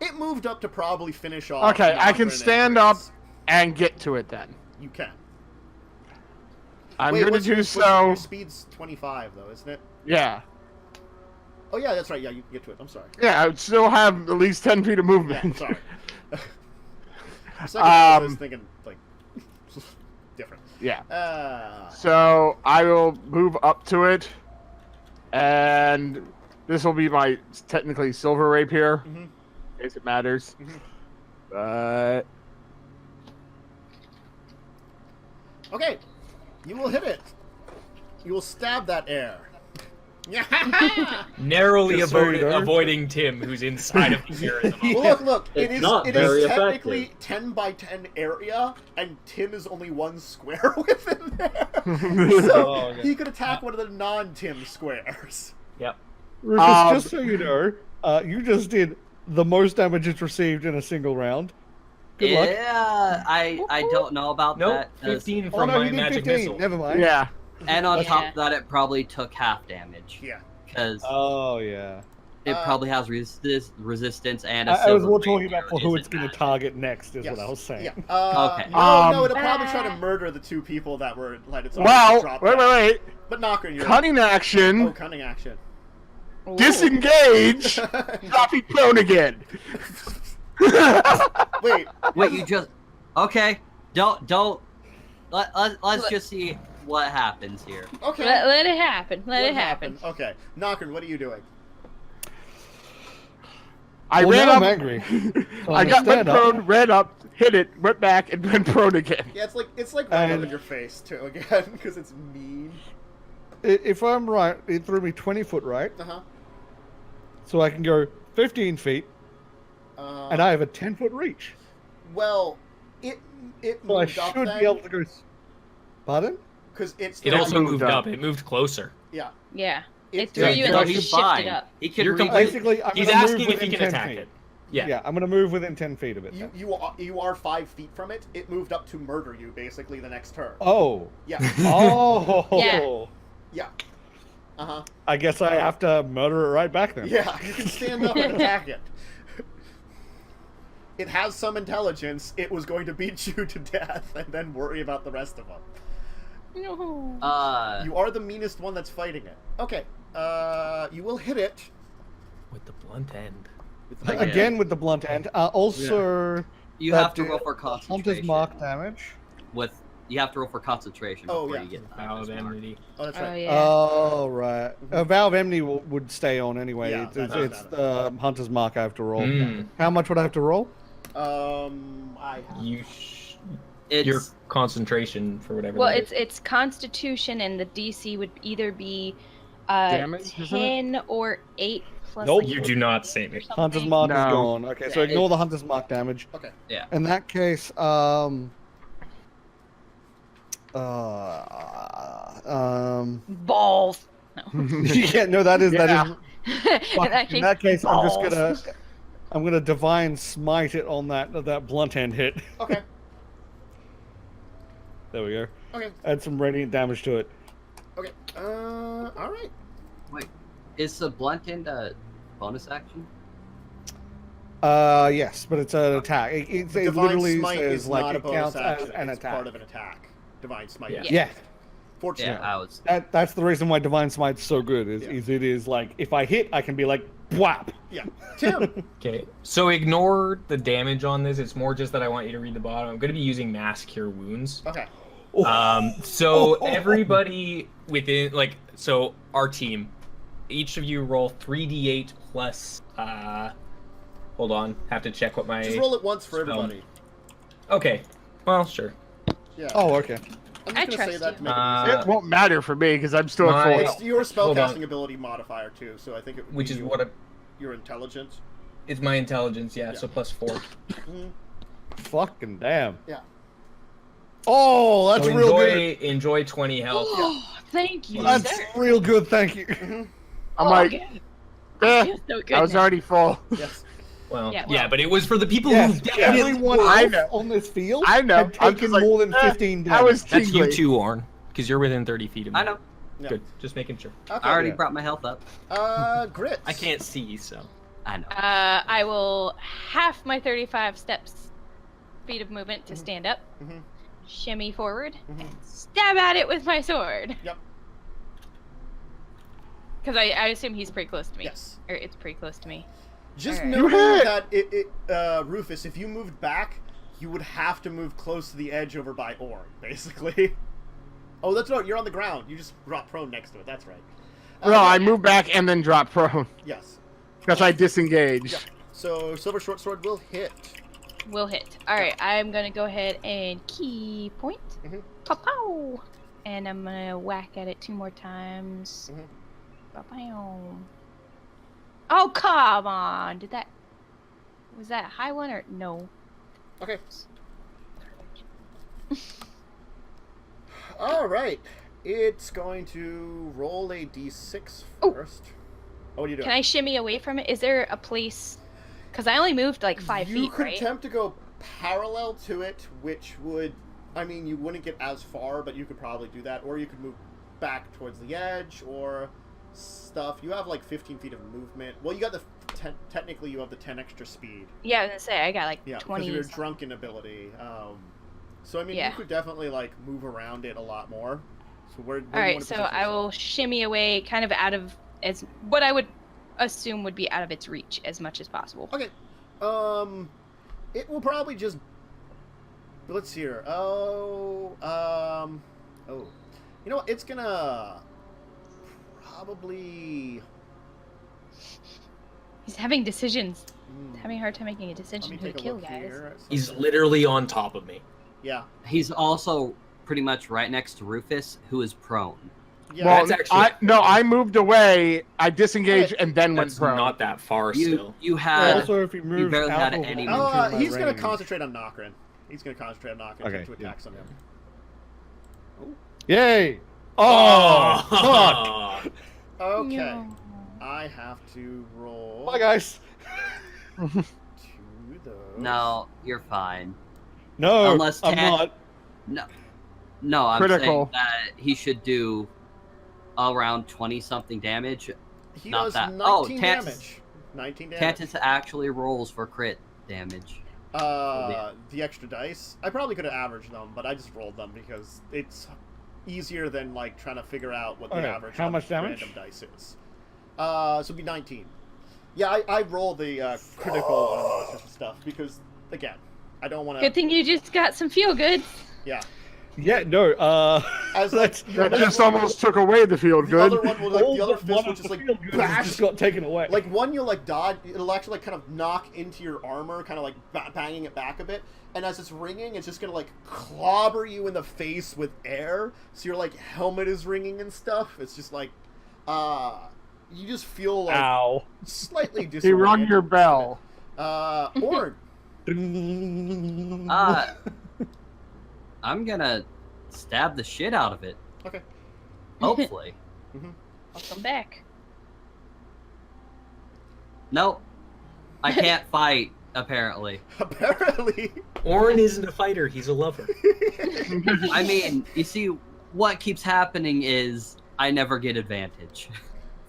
A: It moved up to probably finish off.
C: Okay, I can
A: Nokren and
C: stand up
A: Grits.
C: and get to it then.
A: You can.
C: I'm
A: Wait,
C: going to
A: what's
C: do
A: your- what's
C: so.
A: Your speed's 25 though, isn't it?
C: Yeah.
A: Oh yeah, that's right. Yeah, you can get to it. I'm sorry.
C: Yeah, I would still have at least 10 feet of
A: Yeah,
C: movement.
A: sorry. For a second, I was
C: Um,
A: thinking like different.
C: Yeah. So I will move up to it, and this will be my technically silver rapier,
A: Mhm.
C: in case it matters.
A: Mhm.
C: But
A: Okay, you will hit it. You will stab that air.
D: Narrowly
F: Just so you know.
D: avoiding Tim, who's inside of the air at the moment.
A: Well, look.
E: It's
A: It
E: not
A: is
E: very
A: technically
E: effective.
A: 10 by 10 area, and Tim is only one square within there. So
F: Oh, okay.
A: he could attack one of the non-Tim squares.
D: Yep.
F: Rufus, just
C: Um,
F: so you know, you just did the most damage it's received in a single round. Good luck.
E: Yeah, I don't know about
D: Nope,
E: that.
D: 15
F: Oh
D: from
F: no,
D: my
F: you did
D: magic
F: 15.
D: missile.
F: Never mind.
C: Yeah.
E: And on
B: Yeah.
E: top of that, it probably took half damage.
A: Yeah.
E: Because
F: Oh yeah.
E: it probably has resistance and a
F: I was
E: silver
F: more
E: ring
F: talking about
E: arrow
F: for who
E: isn't
F: it's going to
E: magic.
F: target next. Is
A: Yes.
F: what I was saying.
A: Yeah.
E: Okay.
A: No, it'll probably try to murder the 2 people that were let its arms
C: Well,
A: drop
C: wait,
A: down.
C: wait, wait.
A: But Nokren, you're
C: Cunning
A: Oh,
C: action.
A: cunning action.
B: Ooh.
C: Disengage. Dropping prone again.
A: Wait.
E: Wait, you just okay? Don't. Let's just see what happens here.
A: Okay.
B: Let it happen. Let
A: What
B: it happen.
A: happened? Okay. Nokren, what are you doing?
C: I
F: Well,
C: ran
F: now
C: up.
F: I'm angry. So
C: I
F: I'm
C: got
F: gonna
C: went
F: stand up.
C: prone, ran up, hit it, went back, and went prone again.
A: Yeah, it's like right up
F: And-
A: in your face too again because it's mean.
F: If I'm right, it threw me 20 foot right,
A: Uh huh.
F: so I can go 15 feet, and I have a 10-foot reach.
A: Well, it
F: So I
A: moved up
F: should
A: then
F: be able to go. Pardon?
A: because it's
D: It
A: the-
D: also
C: moved
D: moved
C: up.
D: up. It moved closer.
A: yeah.
B: Yeah. It
A: It-
B: threw
A: yeah,
B: you and
E: so
B: then
E: he's
B: shifted
E: fine.
B: up.
E: He can
D: You're
E: reach.
D: complete-
F: Basically, I'm
D: He's
F: gonna
D: asking
F: move
D: if he
F: within
D: can
F: 10
D: attack
F: feet.
D: it. Yeah.
F: I'm gonna move within 10 feet of it. Then.
A: You are 5 feet from it. It moved up to murder you basically the next turn.
F: Oh.
A: Yeah.
F: Oh.
B: Yeah.
A: Yeah. Uh huh.
F: I guess I have to murder it right back then.
A: Yeah, you can stand up and attack it. It has some intelligence. It was going to beat you to death and then worry about the rest of them.
B: No.
A: You are the meanest one that's fighting it. Okay. You will hit it.
D: With the blunt end.
A: With
F: Again with the blunt end. Also,
E: You
F: that
E: have to
F: do-
E: roll for
F: Hunter's
E: concentration.
F: mark damage.
E: You have to roll for concentration
A: Oh,
E: before
A: yeah.
E: you get the
D: Vow of
E: Hunter's mark.
D: enmity.
A: Oh, that's
B: Oh
A: right.
B: yeah.
F: Oh right. A Vow of Enmity would stay on anyway.
A: Yeah,
F: it's
A: that does
F: it's the Hunter's mark I have to roll.
D: Mm.
F: How much would I have to roll?
A: I have.
E: It's
D: Your concentration for whatever.
B: Well,
D: that is.
B: it's Constitution, and the DC would either be
C: Damage, isn't it?
B: 10 or 8 plus.
F: Nope.
B: like,
D: You do not save it.
B: something.
F: Hunter's mark is
C: No.
F: gone. Okay, so
B: Yeah,
F: ignore the Hunter's mark damage.
A: Okay.
E: yeah.
F: In that case,
B: Balls. No.
F: yeah, no, that is
C: Yeah.
B: In that case,
F: I'm just
B: balls.
F: gonna divine smite it on that blunt end hit.
A: Okay.
F: There we go.
A: Okay.
F: Add some radiant damage to it.
A: Okay. All right.
E: Wait, is the blunt end a bonus action?
F: Yes, but it's an attack. It
A: Divine
F: literally
A: Smite
F: says
A: is
F: like
A: not a
F: it
A: bonus
F: counts
A: action.
F: as an
A: It's
F: attack.
A: part of an attack. Divine Smite.
D: Yeah.
F: Yeah,
A: Fortunately.
E: Yeah, I was.
F: that's the reason why divine smite's so good. Is,
A: Yeah.
F: is it is like if I hit, I can be like whap.
A: Yeah. Tim.
D: Okay, so ignore the damage on this. It's more just that I want you to read the bottom. I'm going to be using Mass Cure Wounds.
A: Okay.
D: So everybody within, like, so our team, each of you roll 3d8 plus, hold on, have to check what my...
A: Just roll it once for
D: spell.
A: everybody.
D: Okay, well, sure.
A: Yeah.
F: Oh, okay.
A: I'm
B: I
A: just gonna say
B: trust
A: that
B: you.
A: to make it easier.
C: It won't matter for me because I'm still at
D: My-
C: full.
A: It's your
D: Hold on.
A: spellcasting ability modifier too, so I think it would
D: Which
A: be
D: is
A: your,
D: what
A: your intelligence.
D: it's my intelligence, yeah, so plus 4.
F: Fucking damn.
A: Yeah.
F: Oh, that's
D: So
F: real good.
D: enjoy 20 health.
B: Oh, thank you,
F: That's
B: sir.
F: real good. Thank you.
C: I'm
B: Oh,
C: like,
B: okay.
C: eh,
B: Feels so good
C: I was
B: now.
C: already full.
A: Yes.
D: Well,
B: Yeah,
D: yeah,
B: well-
D: but it was for the people
F: Yes,
D: who definitely
F: everyone
C: I
F: else
C: know.
F: on this field
C: I know.
F: had
C: I'm
F: taken
C: just like,
F: more than
C: eh,
F: 15 damage.
C: I was
D: That's you
C: tingly.
D: too, Orn, because you're within 30 feet of me.
E: I know.
A: Yeah.
D: Good, just making sure.
A: Okay.
E: I already
F: Yeah.
E: brought my health up.
A: Grits.
D: I can't see, so.
E: I know.
B: I will half my 35 feet of movement to stand up,
A: Mhm.
B: shimmy forward,
A: Mhm.
B: stab at it with my sword.
A: Yep.
B: Because I assume he's pretty close to me.
A: Yes.
B: Or it's pretty close to me.
A: Just
B: Alright.
A: know
C: You hit!
A: that Rufus, if you moved back, you would have to move close to the edge over by Orn, basically. Oh, that's right. You're on the ground. You just drop prone next to it. That's right.
C: No, I moved back and then dropped prone
A: Yes.
C: because I disengaged.
A: Yeah. So Silver Short Sword will hit.
B: Will hit. Alright, I'm gonna go ahead and key point.
A: Mhm.
B: Pow pow! And I'm gonna whack at it 2 more times.
A: Mhm.
B: Pow pow. Oh, come on! Was that a high one or no?
A: Okay. All right. It's going to roll a d6
B: Oh.
A: first. Oh, what are you doing?
B: Can I shimmy away from it? Is there a place? Because I only moved like 5
A: you
B: feet,
A: could
B: right?
A: attempt to go parallel to it, which would, I mean, you wouldn't get as far, but you could probably do that, or you could move back towards the edge, or stuff. You have like 15 feet of movement. Well, you got the technically you have the 10 extra speed.
B: Yeah, I was gonna say I got like
A: Yeah,
B: 20.
A: because of your drunken ability. So I mean,
B: Yeah.
A: you could definitely like move around it a lot more. So where
B: All
A: do you
B: right,
A: want to
B: so
A: position
B: I will
A: yourself?
B: shimmy away, kind of out of as what I would assume would be out of its reach as much as possible.
A: Okay. It will probably just. Let's see here. Oh. You know what? It's gonna probably.
B: He's having decisions.
A: Hmm.
B: Having a hard time making a
A: Let
B: decision
A: me
B: who to
A: take a
B: kill,
A: look
B: guys.
A: here at
D: He's
A: something.
D: literally on top of me.
A: Yeah.
E: He's also pretty much right next to Rufus, who is prone.
A: Yeah.
C: Well,
D: That's actually-
C: I moved away, I disengaged,
A: Okay.
C: and then went
D: That's
C: prone.
D: not that far still.
E: You had
F: Also, if he moves
E: barely
F: out
E: had
F: of
E: any
F: into
E: movement.
F: my
A: He's gonna
F: range.
A: concentrate on Nokren. He's gonna concentrate on Nokren
F: Okay,
A: to
F: yeah.
A: attacks on him.
F: Yay! Oh, fuck!
A: Okay.
B: No.
A: I have to roll
F: Bye, guys.
A: to those.
E: No, you're fine.
F: No,
E: Unless
F: I'm
E: Tesh-
F: not.
E: No, I'm
C: Critical.
E: saying that he should do around 20-something damage.
A: He
E: not
A: does
E: that.
A: 19
E: Oh, Tantus-
A: damage. 19 damage.
E: Tantus actually rolls for crit damage.
A: The extra dice. I probably could have averaged them, but I just rolled them because it's easier than like trying to figure out what the
F: Okay,
A: average
F: how
A: on
F: much damage?
A: random dice is. So it'd be 19. Yeah, I roll the critical on this stuff because again, I don't want to.
B: Good thing you just got some feel good.
A: Yeah.
F: Yeah, no.
A: As like
C: That just almost took away the field
A: the
C: good.
A: other one will like
F: all
A: the other
F: but one
A: fist will
F: of
A: just
F: the
A: like
F: field goods
A: bash.
F: just got taken away.
A: Like one you'll like dodge, it'll actually like kind of knock into your armor, kind of like banging it back a bit. And as it's ringing, it's just gonna like clobber you in the face with air. So your like helmet is ringing and stuff. It's just like, you just feel like
F: Ow.
A: slightly disoriented.
C: He rung your bell.
A: Orn.
E: I'm gonna stab the shit out of it.
A: Okay.
E: Hopefully.
B: I'll come back.
E: Nope. I can't fight, apparently.
A: Apparently.
D: Orin isn't a fighter, he's a lover.
E: I mean, you see, what keeps happening is I never get advantage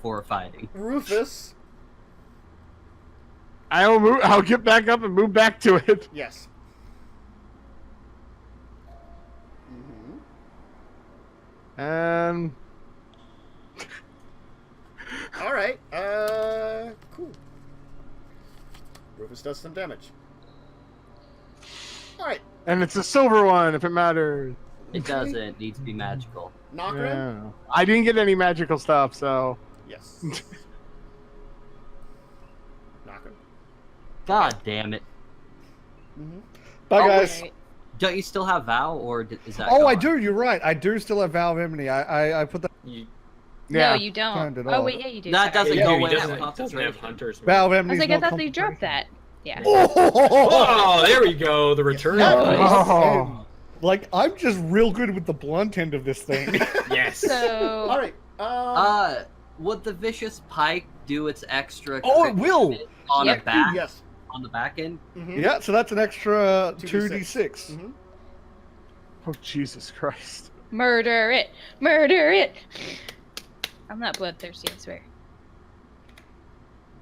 E: for fighting.
A: Rufus.
C: I'll get back up and move back to it.
A: Yes.
C: And
A: All right. Cool. Rufus does some damage. All right.
C: it's a silver one if it matters.
E: It doesn't need to be magical.
A: Nokren.
C: Yeah. I didn't get any magical stuff, so
A: Yes. Nokren.
E: God damn it.
F: Bye,
E: Oh,
F: guys.
B: Alright.
E: Don't you still have Vow, or is that
F: Oh, I
E: gone?
F: do. You're right. I do still have Valve Enmity. I put that
D: You,
C: yeah.
B: No, you don't.
F: Turned it
B: Oh
F: off.
B: wait, yeah, you do.
E: That
B: Sorry.
E: doesn't
D: yeah,
E: go
D: he
E: away.
D: doesn't,
E: Have
D: doesn't have
E: concentration.
D: hunters.
F: Valve
B: I
F: Enmity.
B: was like, I thought they dropped that. Yeah.
D: Oh, there we go. The return.
B: Yeah.
D: of dice.
C: Oh.
F: Like, I'm just real good with the blunt end of this thing.
D: Yes.
B: So
A: All right.
E: Would the vicious pike do its extra?
F: Oh, it
E: crit
F: will!
E: damage on
B: Yep.
E: the back.
A: Yes.
E: On the back end.
A: Mhm.
F: Yeah, so that's an extra
A: 2d6.
F: 2d6.
A: Mhm.
C: Oh Jesus Christ!
B: murder it, murder it. I'm not bloodthirsty, I swear.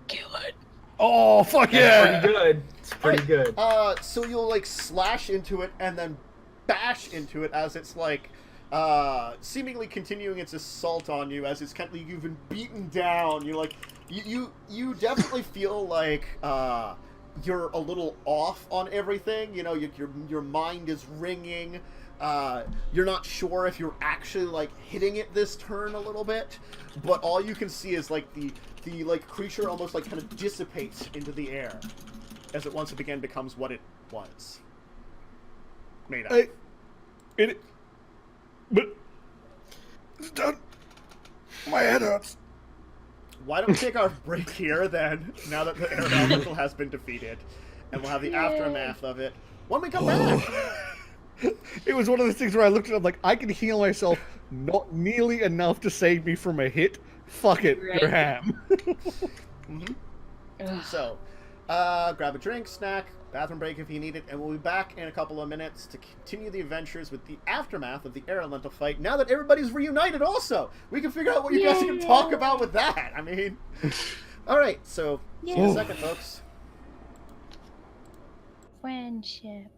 B: Kill it.
F: Oh, fuck
D: That's
F: yeah!
D: pretty good. It's pretty good.
A: So you'll like slash into it and then bash into it as it's like seemingly continuing its assault on you as it's kind of you've been beaten down. You're like you definitely feel like you're a little off on everything. You know, your mind is ringing. You're not sure if you're actually like hitting it this turn a little bit, but all you can see is like the like creature almost like kind of dissipates into the air as it once again becomes what it was made of.
F: But it's done. My head hurts.
A: Why don't we take our break here then, now that the air elemental has been defeated, and we'll have the
B: Yay.
A: aftermath of it when we come back.
F: It was one of those things where I looked at it, I'm like, I can heal myself not nearly enough to save me from a hit. Fuck it,
B: Right.
F: Graham.
B: Ugh.
A: So, grab a drink, snack, bathroom break if you need it, and we'll be back in a couple of minutes to continue the adventures with the aftermath of the air elemental fight. Now that everybody's reunited also, we can figure out what you guys are going to talk about with that. I mean, all right, so see you in a second, folks.
B: Friendship.